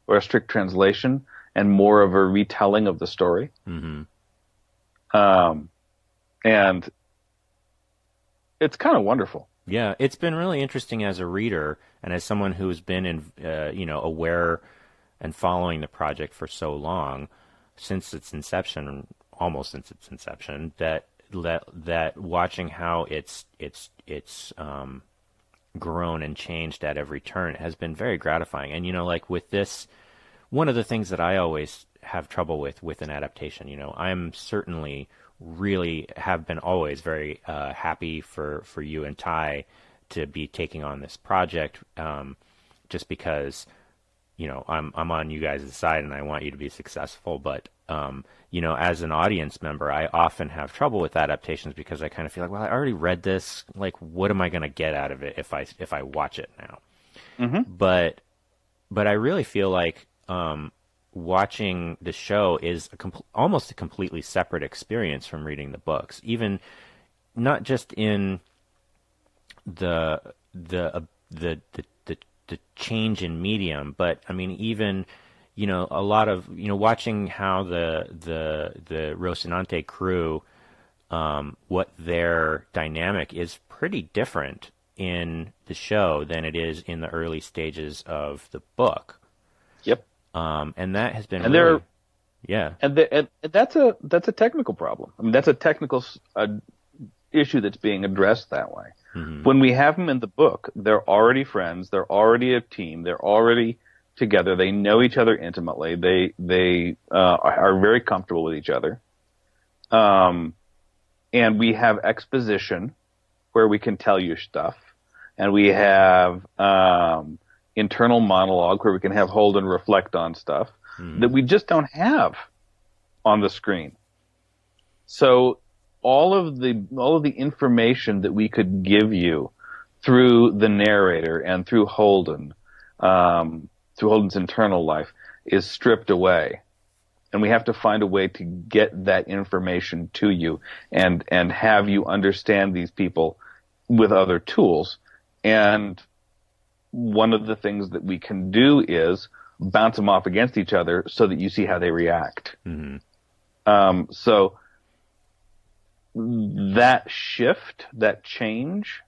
or a strict translation, and more of a retelling of the story. And it's kind of wonderful. Yeah, it's been really interesting as a reader and as someone who's been aware and following the project for so long, since its inception, almost since its inception, that watching how it's grown and changed at every turn has been very gratifying. And like with this, one of the things that I always have trouble with an adaptation, I'm certainly really have been always very happy for you and Ty to be taking on this project, just because I'm on you guys' side and I want you to be successful. But as an audience member, I often have trouble with adaptations because I kind of feel like, well, I already read this. Like, what am I going to get out of it if I watch it now? But I really feel like watching the show is almost a completely separate experience from reading the books, even not just in the change in medium, but I mean even a lot of watching how the Rocinante crew, what their dynamic is pretty different in the show than it is in the early stages of the book. Yep. And that has been And yeah. And that's a technical problem. I mean, that's a technical issue that's being addressed that way. When we have them in the book, they're already friends. They're already a team. They're already together. They know each other intimately. They are very comfortable with each other. And we have exposition where we can tell you stuff, and we have internal monologue where we can have Holden reflect on stuff that we just don't have on the screen. So all of the information that we could give you through the narrator and through Holden, through Holden's internal life, is stripped away. And we have to find a way to get that information to you and have you understand these people with other tools. And one of the things that we can do is bounce them off against each other so that you see how they react. So that shift, that change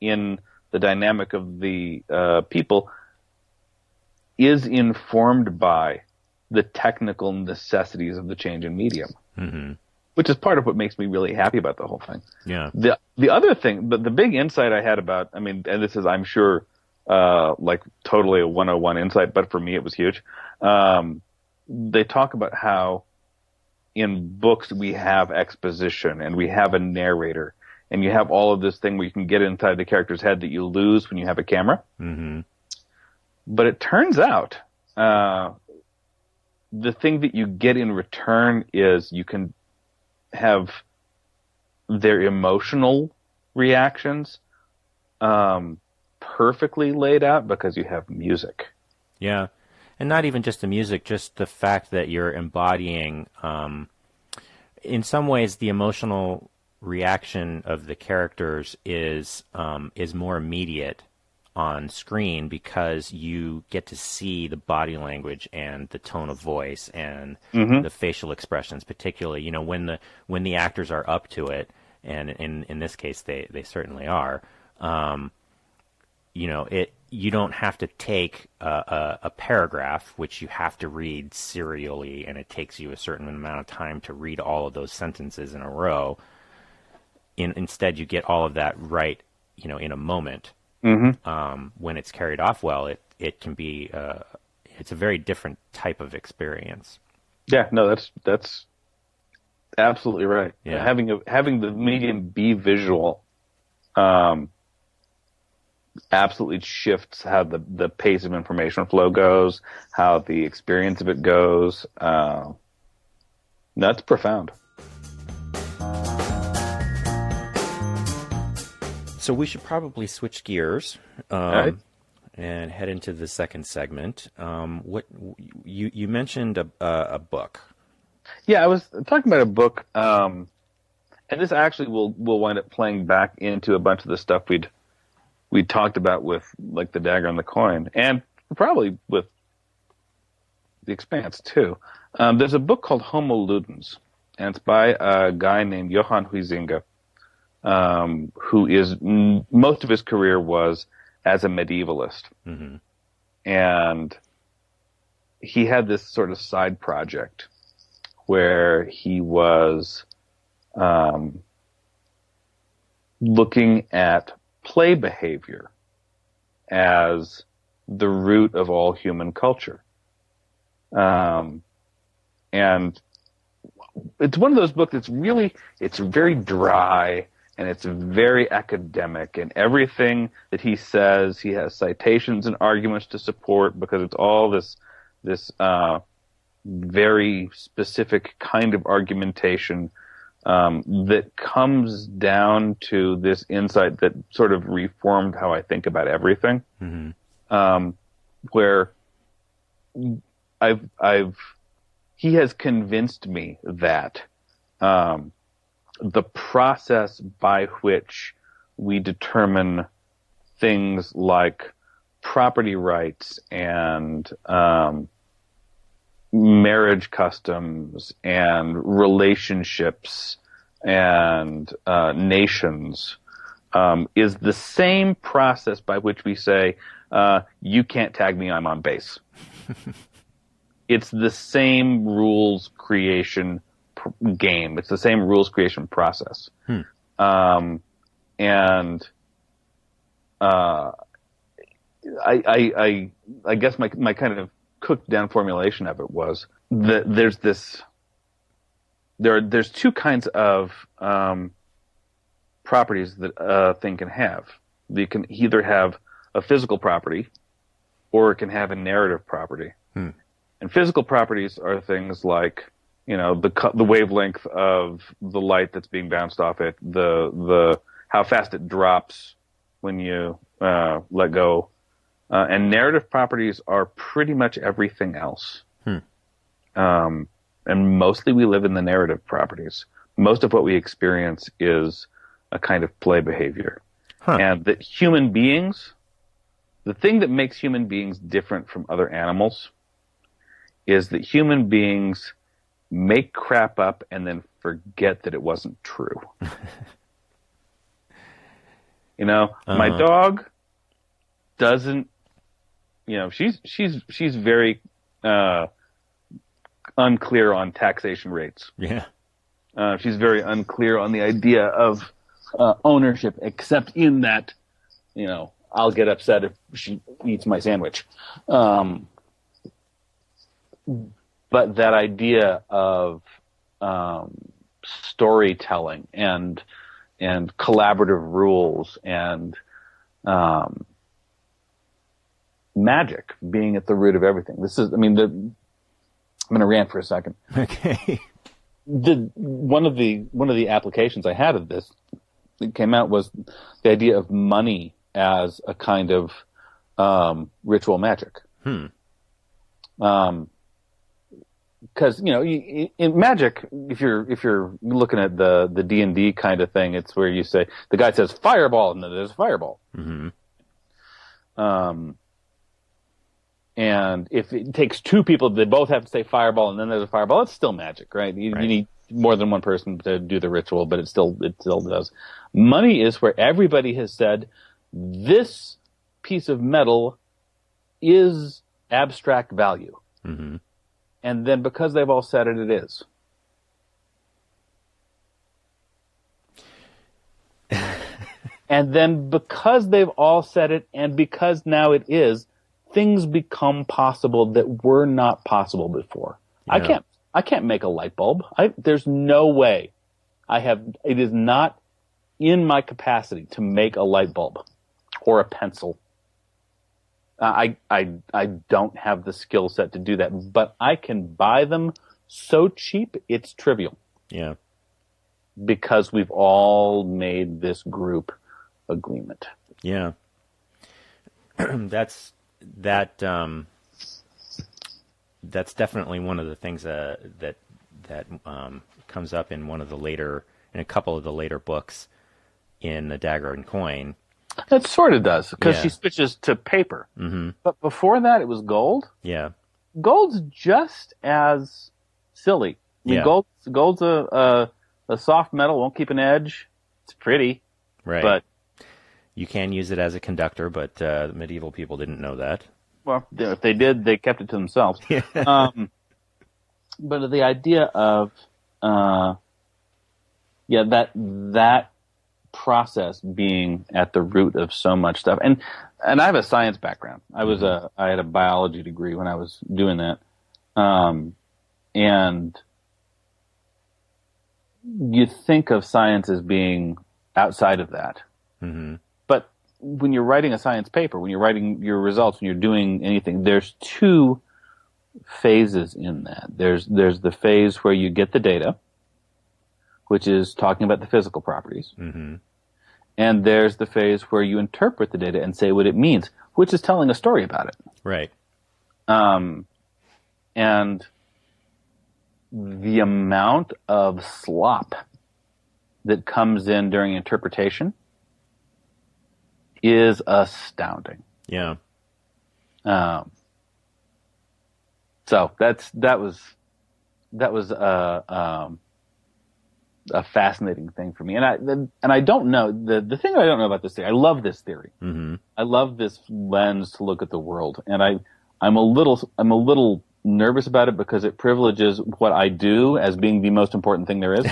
in the dynamic of the people is informed by the technical necessities of the change in medium, which is part of what makes me really happy about the whole thing. Yeah. The other thing, the big insight I had about, I mean, and this is, I'm sure, like totally a 101 insight, but for me it was huge. They talk about how in books we have exposition and we have a narrator and you have all of this thing where you can get inside the character's head that you lose when you have a camera. Mm-hmm. But it turns out the thing that you get in return is you can have their emotional reactions perfectly laid out because you have music. Yeah. And not even just the music, just the fact that you're embodying, in some ways, the emotional reaction of the characters is more immediate on screen because you get to see the body language and the tone of voice and the facial expressions, particularly, you know, when the actors are up to it, and in this case they certainly are. You know, you don't have to take a paragraph, which you have to read serially, and it takes you a certain amount of time to read all of those sentences in a row. Instead, you get all of that right, you know, in a moment. When it's carried off well, it can be it's a very different type of experience. Yeah, no, that's absolutely right. Yeah. Having the medium be visual, absolutely shifts how the pace of information flow goes, how the experience of it goes. That's profound. So we should probably switch gears Right. and head into the second segment. What you mentioned a book. Yeah, I was talking about a book, and this actually will wind up playing back into a bunch of the stuff we'd talked about with like the Dagger and the Coin, and probably with the Expanse too. There's a book called Homo Ludens, and it's by a guy named Johan Huizinga, who is most of his career was as a medievalist, and he had this sort of side project where he was looking at play behavior as the root of all human culture. And it's one of those books that's it's very dry and it's very academic, and everything that he says, he has citations and arguments to support because it's all this very specific kind of argumentation that comes down to this insight that sort of reformed how I think about everything. Where he has convinced me that the process by which we determine things like property rights and marriage customs and relationships and nations is the same process by which we say, you can't tag me, I'm on base. It's the same rules creation game. It's the same rules creation process. I guess my kind of cooked down formulation of it was that there's two kinds of properties that a thing can have. You can either have a physical property or it can have a narrative property. And physical properties are things like, you know, the wavelength of the light that's being bounced off it, the how fast it drops when you let go. And narrative properties are pretty much everything else. And mostly we live in the narrative properties. Most of what we experience is a kind of play behavior. And that human beings, the thing that makes human beings different from other animals is that human beings make crap up and then forget that it wasn't true. You know, my dog doesn't, you know, she's very unclear on taxation rates. Yeah. She's very unclear on the idea of ownership, except in that, you know, I'll get upset if she eats my sandwich. But that idea of storytelling and collaborative rules and magic being at the root of everything. I'm going to rant for a second. Okay. One of the applications I had of this that came out was the idea of money as a kind of ritual magic. Because in magic, if you're looking at the D&D kind of thing, it's where you say the guy says fireball and then there's a fireball. Mm-hmm. And if it takes two people, they both have to say fireball and then there's a fireball. It's still magic, right? You need more than one person to do the ritual, but it still does. Money is where everybody has said this piece of metal is abstract value. Mm-hmm. And then because they've all said it, it is. And then because they've all said it, and because now it is, things become possible that were not possible before. Yeah. I can't make a light bulb. There's no way. It is not in my capacity to make a light bulb or a pencil. I don't have the skill set to do that, but I can buy them so cheap it's trivial. Yeah. Because we've all made this group agreement. Yeah. That's definitely one of the things that comes up in a couple of the later books in the Dagger and Coin. It sort of does, because she switches to paper. Mm-hmm. But before that, it was gold. Yeah. Gold's just as silly. I mean, gold's a soft metal, won't keep an edge. It's pretty. Right. But you can use it as a conductor, but medieval people didn't know that. Well, if they did, they kept it to themselves. Yeah. But the idea of, that process being at the root of so much stuff, and I have a science background. I had a biology degree when I was doing that, and you think of science as being outside of that. Mm-hmm. But when you're writing a science paper, when you're writing your results, when you're doing anything, there's two phases in that. There's the phase where you get the data, which is talking about the physical properties. Mm-hmm. And there's the phase where you interpret the data and say what it means, which is telling a story about it. Right. And the amount of slop that comes in during interpretation is astounding. Yeah. So that was a fascinating thing for me, and I don't know the thing I don't know about this theory. I love this theory. Mm-hmm. I love this lens to look at the world, and I'm a little nervous about it because it privileges what I do as being the most important thing there is.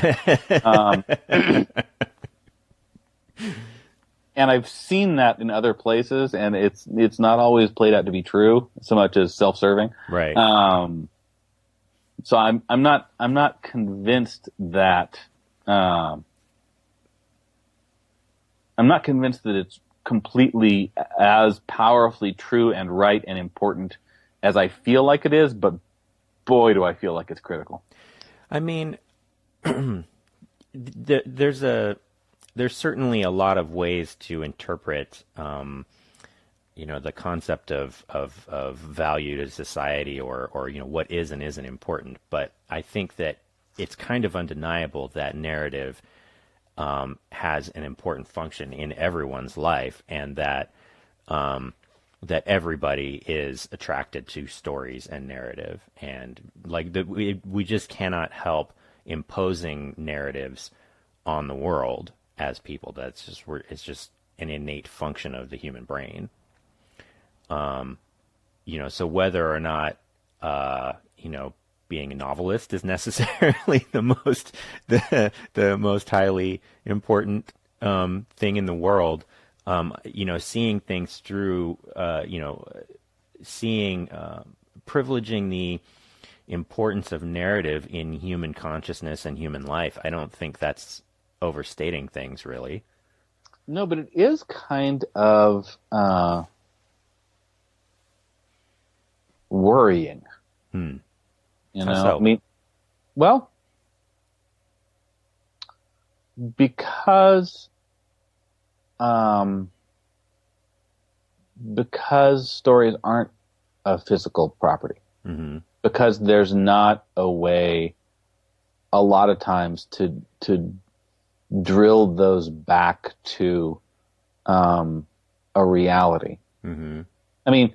And I've seen that in other places, and it's not always played out to be true so much as self-serving. Right. So I'm not convinced that I'm not convinced that it's completely as powerfully true and right and important as I feel like it is, but boy, do I feel like it's critical. I mean, there's certainly a lot of ways to interpret, the concept of value to society or what is and isn't important. But I think that it's kind of undeniable that narrative has an important function in everyone's life, and that everybody is attracted to stories and narrative, and we just cannot help imposing narratives on the world as people. It's just an innate function of the human brain. So whether or not, being a novelist is necessarily the most highly important thing in the world, seeing things through, privileging the importance of narrative in human consciousness and human life, I don't think that's overstating things, really. No, but it is kind of worrying. You How know, so? I mean, well, because stories aren't a physical property. Mm-hmm. Because there's not a way, a lot of times, to drill those back to a reality. Mm-hmm. I mean,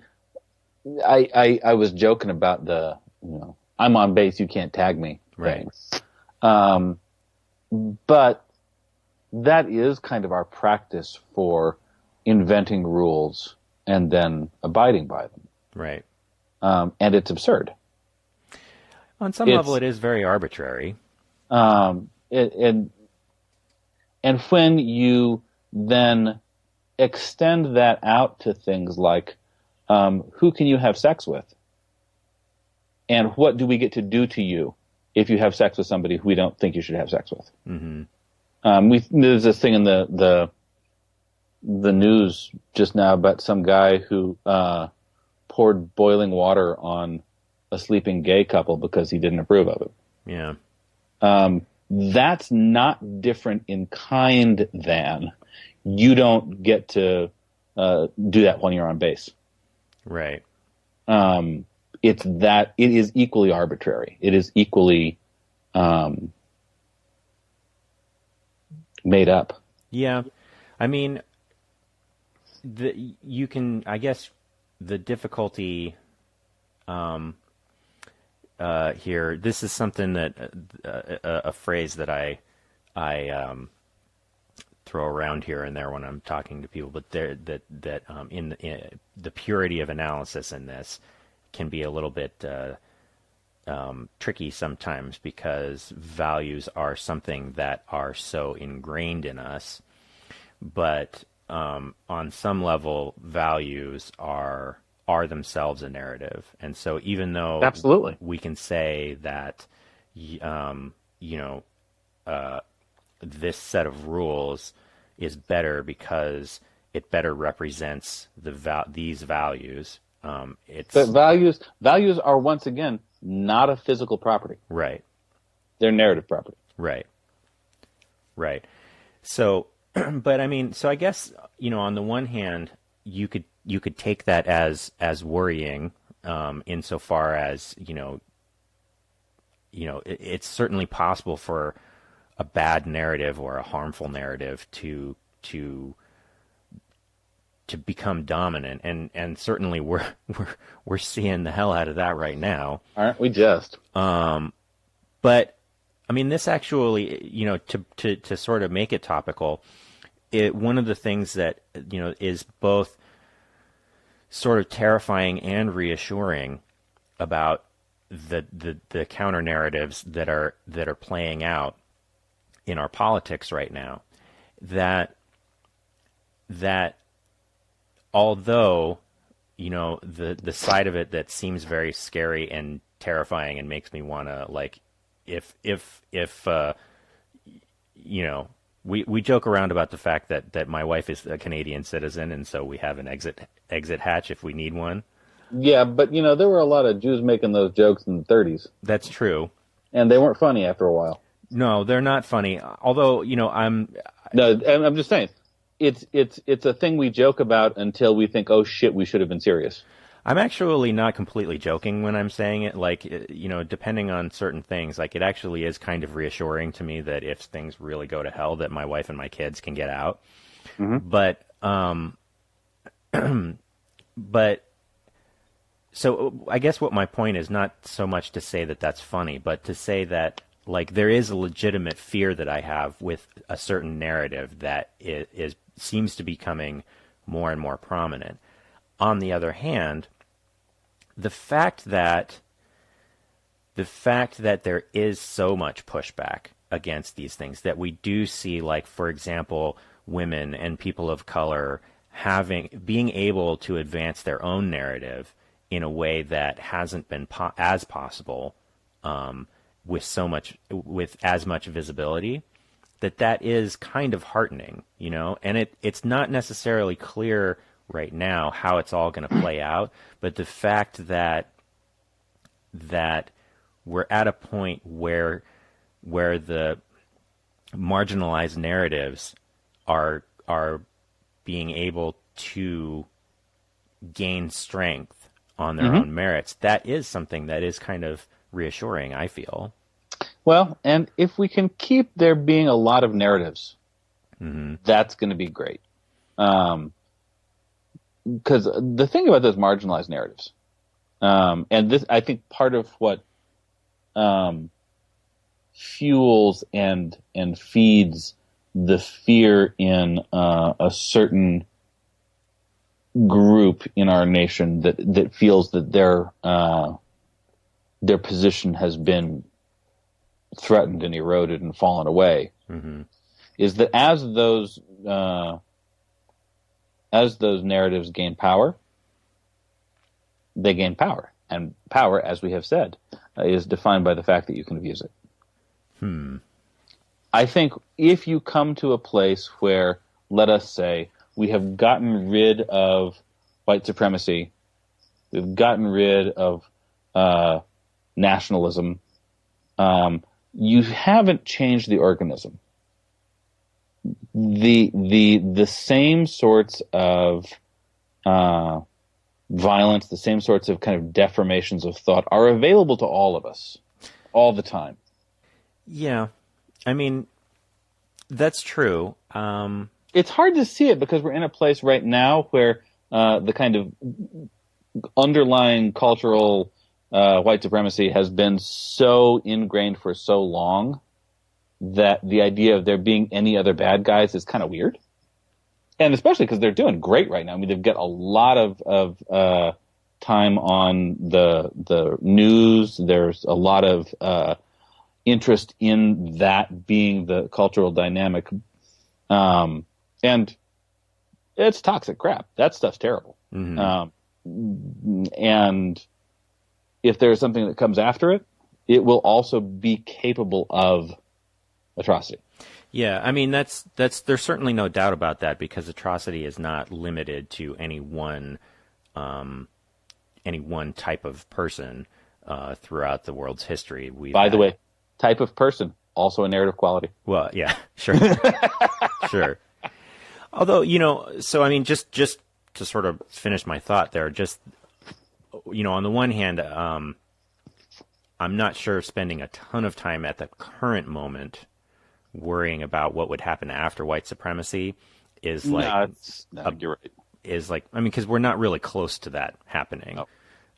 I was joking about the, I'm on base, you can't tag me Right. thing. But that is kind of our practice for inventing rules and then abiding by them. Right. And it's absurd. On some level, it is very arbitrary. And when you then extend that out to things like, who can you have sex with? And what do we get to do to you if you have sex with somebody who we don't think you should have sex with? Mm-hmm. There's this thing in the news just now about some guy who poured boiling water on a sleeping gay couple because he didn't approve of it. Yeah. That's not different in kind than you don't get to do that when you're on base. Right. It is equally arbitrary. It is equally made up. Yeah. I mean, I guess the difficulty here, this is something that a phrase that I throw around here and there when I'm talking to people, but in the purity of analysis in this can be a little bit tricky sometimes, because values are something that are so ingrained in us, but on some level, values are themselves a narrative. And so even though Absolutely, we can say that, this set of rules is better because it better represents these values. But values are, once again, not a physical property. Right. They're narrative property. Right. Right. So, but I mean, so I guess, on the one hand, you could take that as worrying, insofar as, it's certainly possible for a bad narrative or a harmful narrative to become dominant, and certainly we're seeing the hell out of that right now. Aren't we just? But I mean, this actually, to sort of make it topical, one of the things that is both sort of terrifying and reassuring about the counter narratives that are playing out in our politics right now, that although the side of it that seems very scary and terrifying and makes me want to, like, if we joke around about the fact that my wife is a Canadian citizen, and so we have an exit hatch if we need one. Yeah, but there were a lot of Jews making those jokes in the 30s. That's true. And they weren't funny after a while. No, they're not funny. Although, I'm just saying, it's a thing we joke about until we think, oh shit, we should have been serious. I'm actually not completely joking when I'm saying it. Like, depending on certain things, like, it actually is kind of reassuring to me that if things really go to hell, that my wife and my kids can get out. Mm-hmm. But so I guess what my point is not so much to say that that's funny, but to say that, like, there is a legitimate fear that I have with a certain narrative that seems to be becoming more and more prominent. On the other hand, the fact that there is so much pushback against these things, that we do see, like, for example, women and people of color being able to advance their own narrative in a way that hasn't been as possible with as much visibility, that is kind of heartening, and it's not necessarily clear right now how it's all going to play out, but the fact that we're at a point where the marginalized narratives are being able to gain strength on their own merits, that is something that is kind of reassuring, I feel. Well, and if we can keep there being a lot of narratives, that's going to be great. Because the thing about those marginalized narratives, and this, I think part of what fuels and feeds the fear in a certain group in our nation that feels that their position has been threatened and eroded and fallen away, is that as those narratives gain power, they gain power, and power, as we have said, is defined by the fact that you can abuse it. I think if you come to a place where, let us say, we have gotten rid of white supremacy, we've gotten rid of nationalism, you haven't changed the organism. The same sorts of violence, the same sorts of kind of deformations of thought are available to all of us all the time. Yeah, I mean, that's true. It's hard to see it because we're in a place right now where the kind of underlying cultural white supremacy has been so ingrained for so long that the idea of there being any other bad guys is kind of weird. And especially because they're doing great right now. I mean, they've got a lot of time on the news. There's a lot of interest in that being the cultural dynamic. And it's toxic crap. That stuff's terrible. And if there's something that comes after it, it will also be capable of atrocity. Yeah, I mean that's there's certainly no doubt about that, because atrocity is not limited to any one type of person throughout the world's history. By the way, type of person, also a narrative quality. Well, yeah, sure, sure. Although, so I mean, just to sort of finish my thought there, just on the one hand, I'm not sure spending a ton of time at the current moment worrying about what would happen after white supremacy is like, you're right. Is like, I mean, because we're not really close to that happening.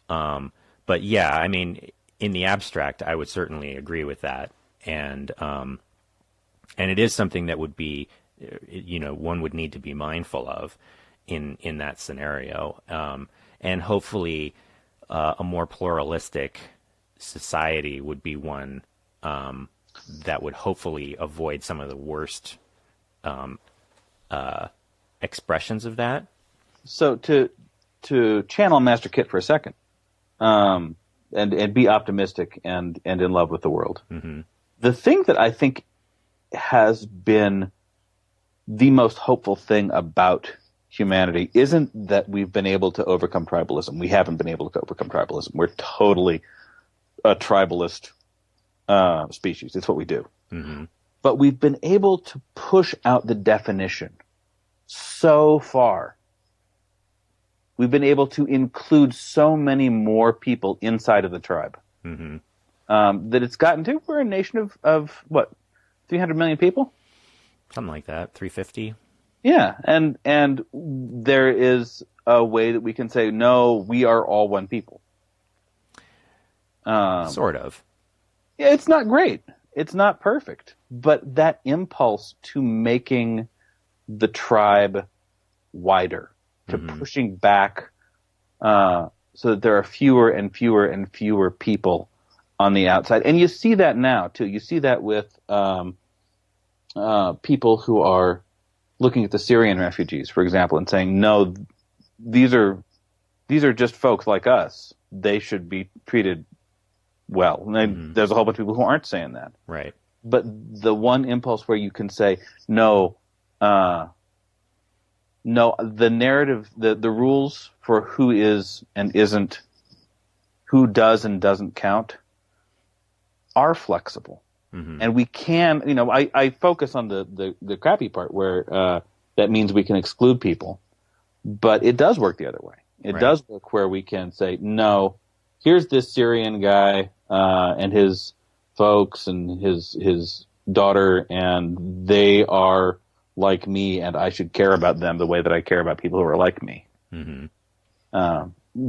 Oh. But yeah, I mean, in the abstract, I would certainly agree with that, and it is something that would be, one would need to be mindful of in that scenario, and hopefully a more pluralistic society would be one that would hopefully avoid some of the worst expressions of that. So to channel Master Kit for a second, and be optimistic and in love with the world. The thing that I think has been the most hopeful thing about humanity isn't that we've been able to overcome tribalism. We haven't been able to overcome tribalism. We're totally a tribalist species. It's what we do. But we've been able to push out the definition so far. We've been able to include so many more people inside of the tribe that it's gotten to. We're a nation of what, 300 million people? Something like that, 350. Yeah, and there is a way that we can say, no, we are all one people. Sort of. It's not great. It's not perfect. But that impulse to making the tribe wider, to pushing back so that there are fewer and fewer and fewer people on the outside. And you see that now, too. You see that with people who are looking at the Syrian refugees, for example, and saying, no, these are just folks like us. They should be treated well. And there's a whole bunch of people who aren't saying that. Right. the one impulse where you can say no, no, the narrative, the rules for who is and isn't, who does and doesn't count, are flexible. Mm-hmm. And we can, I focus on the crappy part where that means we can exclude people, but it does work the other way. It does work where we can say, no, here's this Syrian guy and his folks and his daughter, and they are like me, and I should care about them the way that I care about people who are like me. Mm-hmm.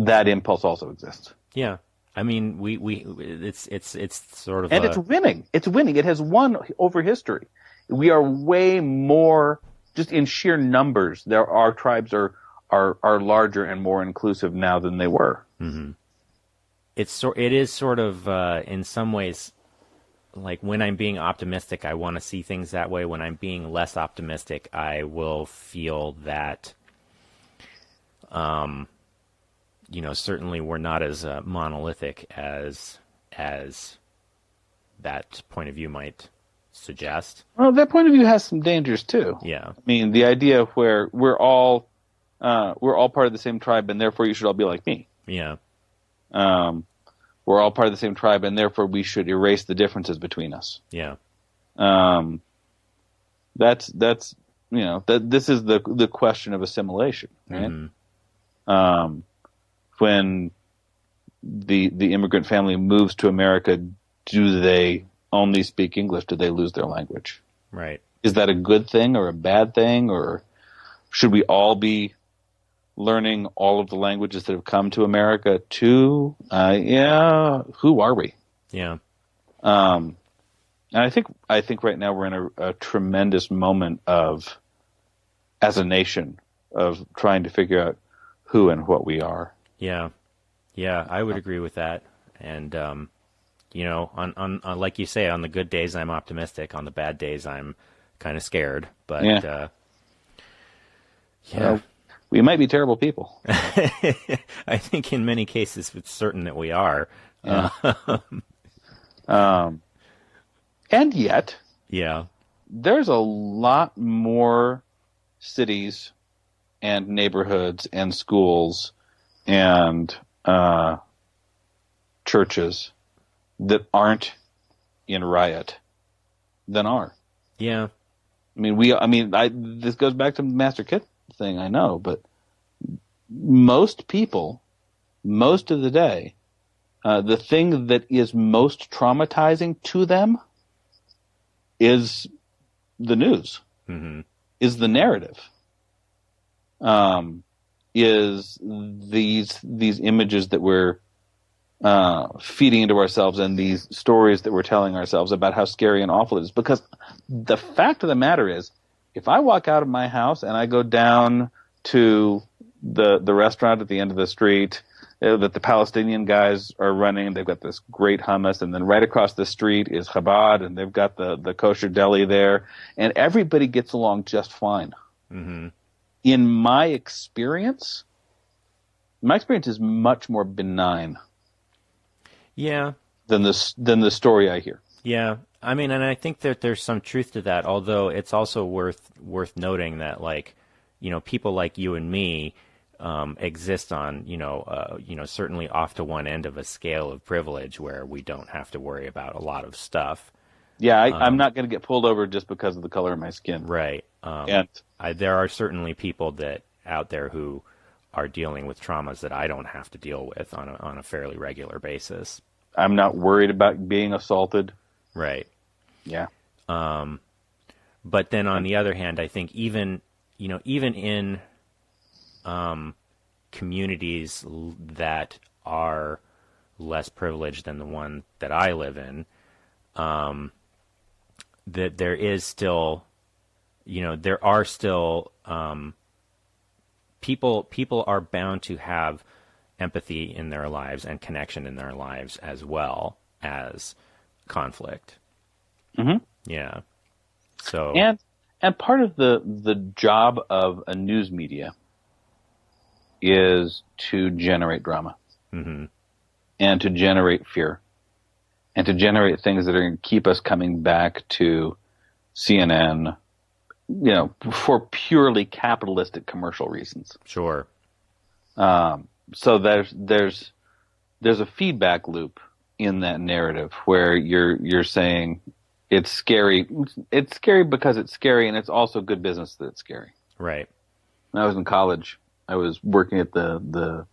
That impulse also exists. Yeah. I mean, it's sort of, and it's winning. It's winning. It has won over history. We are way more, just in sheer numbers. Our tribes are larger and more inclusive now than they were. Mm-hmm. It is sort of in some ways, like when I'm being optimistic, I want to see things that way. When I'm being less optimistic, I will feel that, certainly we're not as monolithic as that point of view might suggest. Well, that point of view has some dangers too. Yeah. I mean, the idea of where we're all part of the same tribe, and therefore you should all be like me. Yeah. We're all part of the same tribe, and therefore we should erase the differences between us. Yeah. This is the question of assimilation, right? Mm-hmm. When the immigrant family moves to America, do they only speak English? Do they lose their language? Right. Is that a good thing or a bad thing, or should we all be learning all of the languages that have come to America too? Who are we? Yeah. And I think right now we're in a tremendous moment of, as a nation, of trying to figure out who and what we are. Yeah. Yeah, I would agree with that. And, on like you say, on the good days, I'm optimistic. On the bad days, I'm kind of scared. But, we might be terrible people. I think in many cases it's certain that we are. Yeah. And yet, there's a lot more cities and neighborhoods and schools and churches that aren't in riot than are. Yeah. This goes back to the Master Kit thing, I know, but most people, most of the day, the thing that is most traumatizing to them is the news, is the narrative, is these images that we're feeding into ourselves, and these stories that we're telling ourselves about how scary and awful it is. Because the fact of the matter is, if I walk out of my house and I go down to the restaurant at the end of the street that the Palestinian guys are running, they've got this great hummus, and then right across the street is Chabad, and they've got the kosher deli there, and everybody gets along just fine. Mm-hmm. In my experience is much more benign. Yeah. Than the story I hear. Yeah. I mean, and I think that there's some truth to that, although it's also worth noting that, like, people like you and me exist on, certainly off to one end of a scale of privilege where we don't have to worry about a lot of stuff. Yeah, I'm not going to get pulled over just because of the color of my skin. Right. There are certainly people out there who are dealing with traumas that I don't have to deal with on a fairly regular basis. I'm not worried about being assaulted. Right. Yeah. But then on the other hand, I think even in communities that are less privileged than the one that I live in, that there is still, there are still people are bound to have empathy in their lives and connection in their lives as well as conflict. Mm-hmm. Yeah. So and part of the job of a news media is to generate drama, and to generate fear, and to generate things that are going to keep us coming back to CNN, for purely capitalistic commercial reasons. Sure. So there's a feedback loop in that narrative where you're saying it's scary. It's scary because it's scary, and it's also good business that it's scary. Right. When I was in college, I was working at the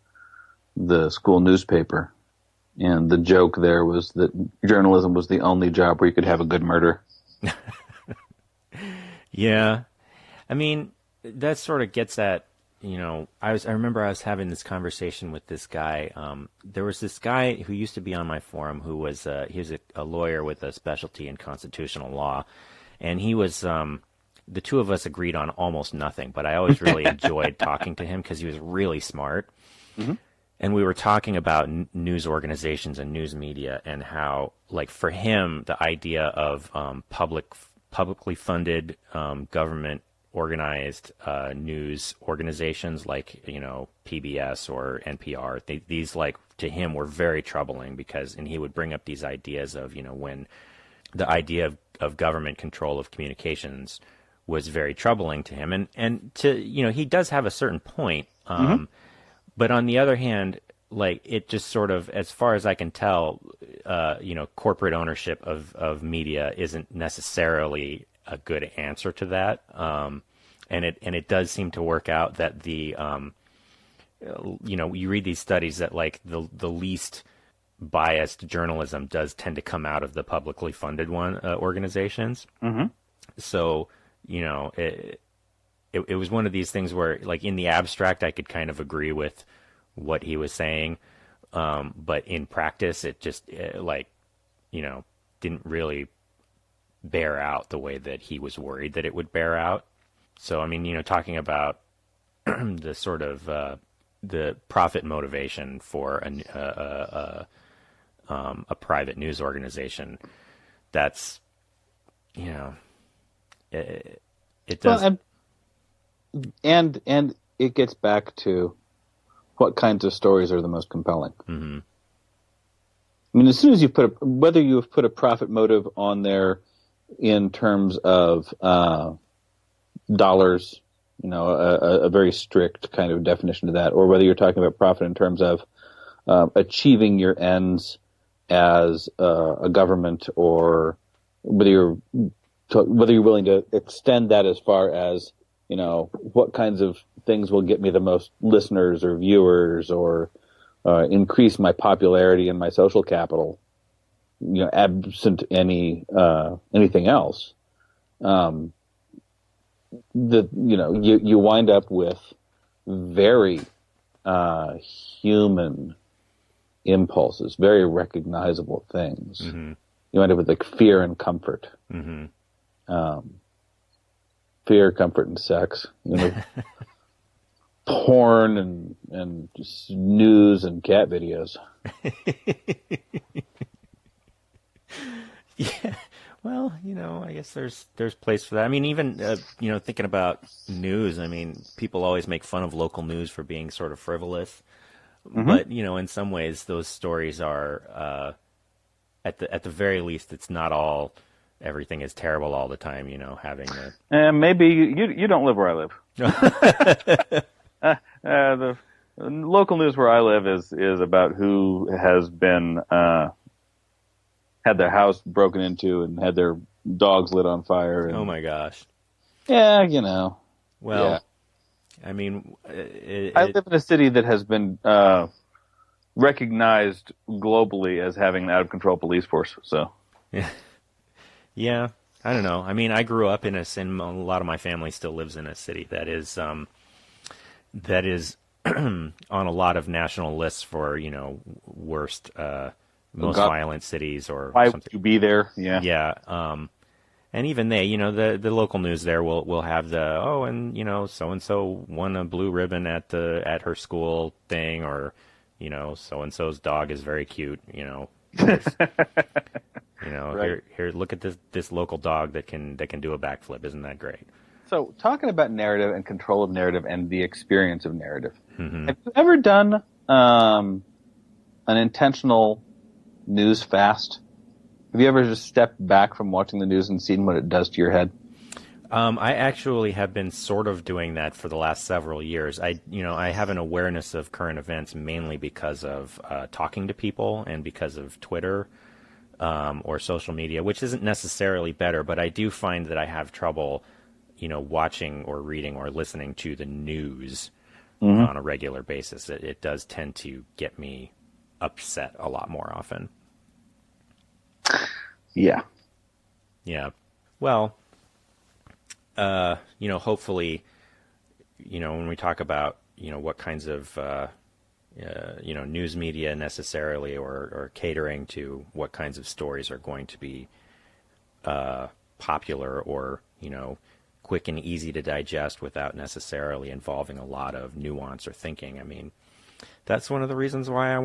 school newspaper, and the joke there was that journalism was the only job where you could have a good murder. Yeah. I mean, that sort of gets at, I remember I was having this conversation with this guy. There was this guy who used to be on my forum who was he was a lawyer with a specialty in constitutional law, and he was the two of us agreed on almost nothing, but I always really enjoyed talking to him because he was really smart. Mm-hmm. And we were talking about news organizations and news media and how, like, for him, the idea of publicly funded, government organized news organizations like, PBS or NPR, these, like, to him were very troubling and he would bring up these ideas of, when the idea of government control of communications was very troubling to him. And to, he does have a certain point. But on the other hand, like, it just sort of, as far as I can tell, corporate ownership of media isn't necessarily a good answer to that. And it does seem to work out that you read these studies that, like, the least biased journalism does tend to come out of the publicly funded organizations. Mm-hmm. So, it was one of these things where, like, in the abstract, I could kind of agree with what he was saying. But in practice, it just, didn't really bear out the way that he was worried that it would bear out. So, I mean, talking about the sort of the profit motivation for a private news organization, that's, it does. Well, and it gets back to what kinds of stories are the most compelling. Mm-hmm. I mean, as soon as whether you have put a profit motive on there in terms of dollars, a very strict kind of definition to that, or whether you're talking about profit in terms of achieving your ends as a government, or whether you're willing to extend that as far as, what kinds of things will get me the most listeners or viewers, or increase my popularity and my social capital, absent anything else. You wind up with very human impulses, very recognizable things. Mm-hmm. You wind up with, like, fear and comfort. Mm-hmm. Fear, comfort, and sex. Porn and just news and cat videos. Yeah. Well, I guess there's place for that. I mean, even thinking about news, I mean, people always make fun of local news for being sort of frivolous, Mm-hmm. but in some ways, those stories are at the very least, it's not all. Everything is terrible all the time, having the... And maybe you don't live where I live. The local news where I live is about who has been had their house broken into and had their dogs lit on fire. And, oh my gosh! Yeah, Well, yeah. I mean, I live in a city that has been recognized globally as having an out of control police force. So. Yeah, I don't know. I mean, I grew up in a lot of my family still lives in a city that is on a lot of national lists for, worst, most violent cities or why something. would you be there? Yeah. Yeah. And even they, the local news there will have so and so won a blue ribbon at her school thing, or, so and so's dog is very cute, Right. Here, look at this local dog that can do a backflip. Isn't that great? So, talking about narrative and control of narrative and the experience of narrative, Mm-hmm. have you ever done an intentional news fast? Have you ever just stepped back from watching the news and seen what it does to your head? I actually have been sort of doing that for the last several years. I have an awareness of current events mainly because of talking to people and because of Twitter or social media, which isn't necessarily better, but I do find that I have trouble, watching or reading or listening to the news on a regular basis. It does tend to get me upset a lot more often. Yeah. Yeah. Well, hopefully, when we talk about, what kinds of, news media necessarily or catering to what kinds of stories are going to be popular or, quick and easy to digest without necessarily involving a lot of nuance or thinking. I mean, that's one of the reasons why I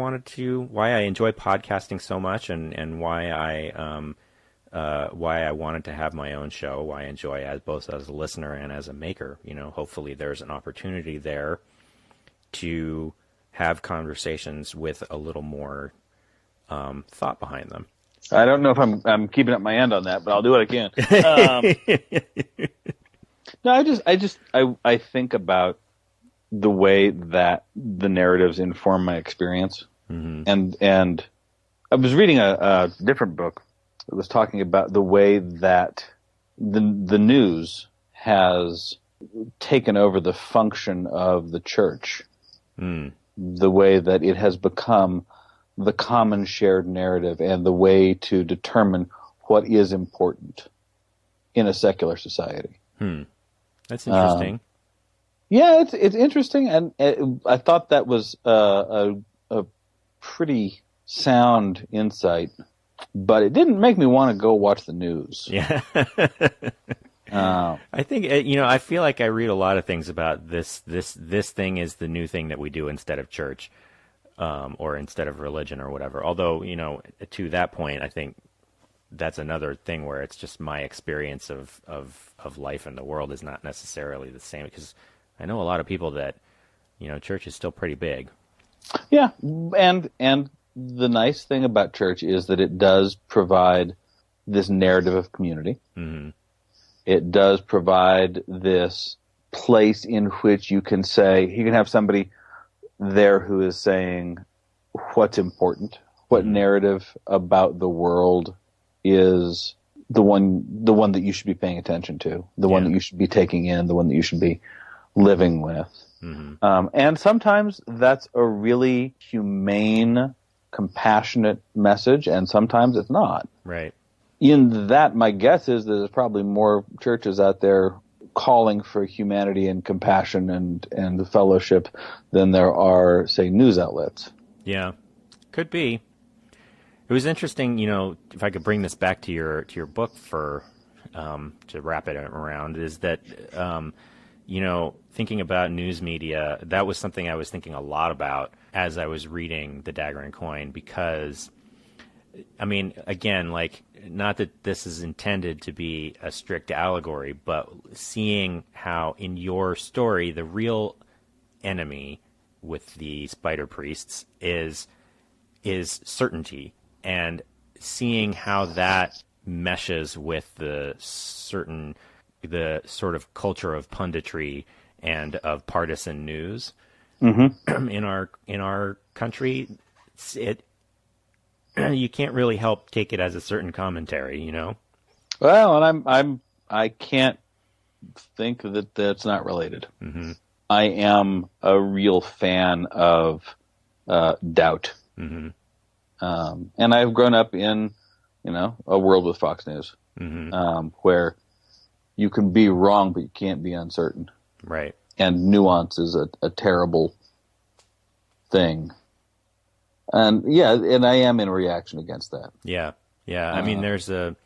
enjoy podcasting so much and why I wanted to have my own show, why I enjoy both as a listener and as a maker. Hopefully there's an opportunity there to have conversations with a little more thought behind them. I don't know if I'm keeping up my end on that, but I'll do what I can. No, I think about the way that the narratives inform my experience, and I was reading a different book that was talking about the way that the news has taken over the function of the church, the way that it has become the common shared narrative and the way to determine what is important in a secular society. That's interesting. Yeah, it's interesting, and I thought that was a pretty sound insight, but it didn't make me want to go watch the news. Yeah. I think I feel like I read a lot of things about this thing is the new thing that we do instead of church, or instead of religion or whatever. Although to that point, I think that's another thing where it's just my experience of life in the world is not necessarily the same, because I know a lot of people that church is still pretty big. Yeah, and the nice thing about church is that it does provide this narrative of community. Mm-hmm. It does provide this place in which you can have somebody there who is saying what's important, what narrative about the world is the one that you should be paying attention to, the one that you should be taking in, the one that you should be living with. And sometimes that's a really humane, compassionate message, and sometimes it's not. Right. In that, my guess is that there's probably more churches out there calling for humanity and compassion and the fellowship than there are, say, news outlets. Yeah, could be. It was interesting, if I could bring this back to your book for to wrap it around, is that thinking about news media, that was something I was thinking a lot about as I was reading The Dagger and Coin, because, I mean, again, like, not that this is intended to be a strict allegory, but seeing how in your story the real enemy with the spider priests is certainty, and seeing how that meshes with the sort of culture of punditry and of partisan news in our country, you can't really help take it as a certain commentary, Well, and I can't think that that's not related. Mm-hmm. I am a real fan of doubt. Mm-hmm. And I've grown up in, a world with Fox News, where you can be wrong, but you can't be uncertain. Right. And nuance is a terrible thing. And I am in reaction against that. Yeah. Yeah. I mean, there is a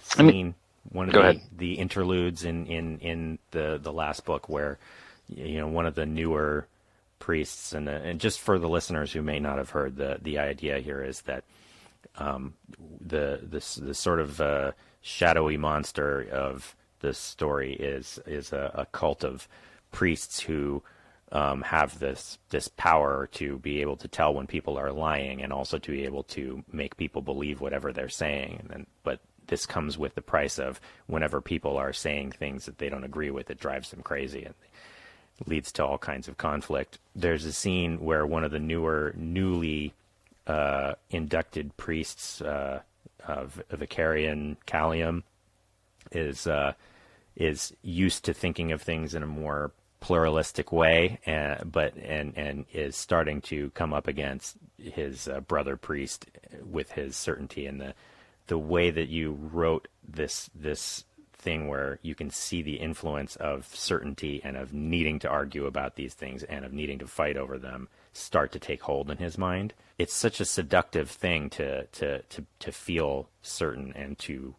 scene, one of the interludes in the last book where, one of the newer priests, and just for the listeners who may not have heard, the idea here is that the sort of shadowy monster of this story is a cult of priests who have this power to be able to tell when people are lying, and also to be able to make people believe whatever they're saying. But this comes with the price of whenever people are saying things that they don't agree with, it drives them crazy and leads to all kinds of conflict. There's a scene where one of the newly inducted priests of Vicarian Callium is used to thinking of things in a more pluralistic way, and is starting to come up against his brother priest with his certainty. And the way that you wrote this thing where you can see the influence of certainty and of needing to argue about these things and of needing to fight over them start to take hold in his mind. It's such a seductive thing to feel certain and to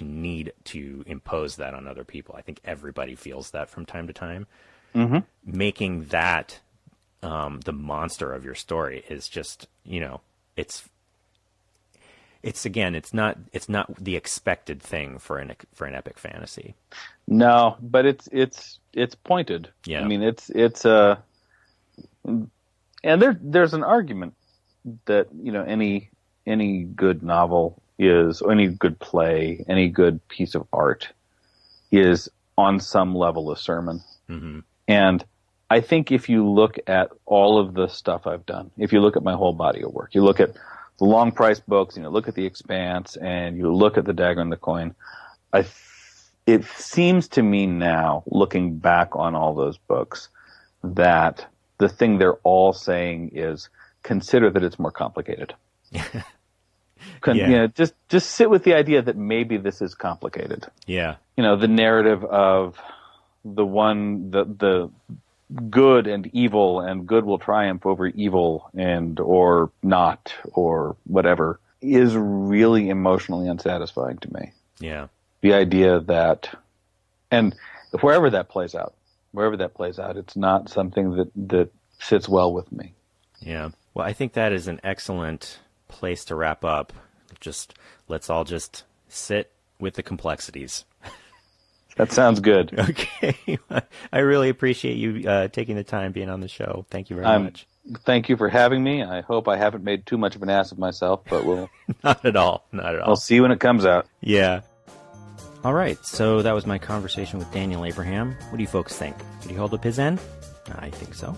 need to impose that on other people. I think everybody feels that from time to time. Mm-hmm. Making that the monster of your story is just, it's not the expected thing for an epic fantasy. No, but it's pointed. Yeah. I mean, it's and there's an argument that, any good novel is, or any good play, any good piece of art is on some level a sermon. Mm-hmm. And I think if you look at all of the stuff I've done, if you look at my whole body of work, you look at the long price books, look at the Expanse, and you look at the Dagger and the Coin, it seems to me now, looking back on all those books, that the thing they're all saying is consider that it's more complicated. Yeah. Just sit with the idea that maybe this is complicated. Yeah. The narrative of the good and evil, and good will triumph over evil, or not, or whatever, is really emotionally unsatisfying to me. Yeah. The idea that, and wherever that plays out, it's not something that sits well with me. Yeah. Well, I think that is an excellent place to wrap up. Let's all just sit with the complexities. That sounds good. Okay. I really appreciate you taking the time being on the show. Thank you very much. Thank you for having me. I hope I haven't made too much of an ass of myself, but we'll... Not at all. I'll see you when it comes out. Yeah. All right. So that was my conversation with Daniel Abraham. What do you folks think? Did he hold up his end? I think so.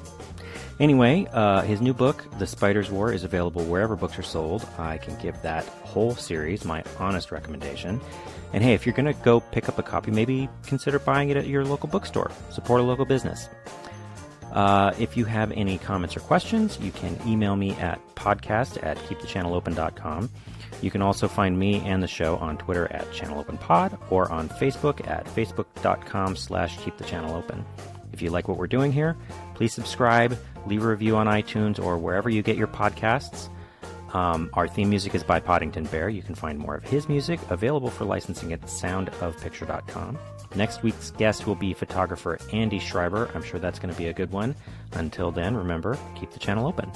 Anyway, his new book, The Spider's War, is available wherever books are sold. I can give that whole series my honest recommendation. And hey, if you're going to go pick up a copy, maybe consider buying it at your local bookstore. Support a local business. If you have any comments or questions, you can email me at podcast@keepthechannelopen.com. You can also find me and the show on Twitter @ChannelOpenPod or on Facebook at facebook.com/keepthechanneleopen. If you like what we're doing here, please subscribe, leave a review on iTunes or wherever you get your podcasts. Our theme music is by Poddington Bear. You can find more of his music available for licensing at soundofpicture.com. Next week's guest will be photographer Andy Schreiber. I'm sure that's going to be a good one. Until then, remember, keep the channel open.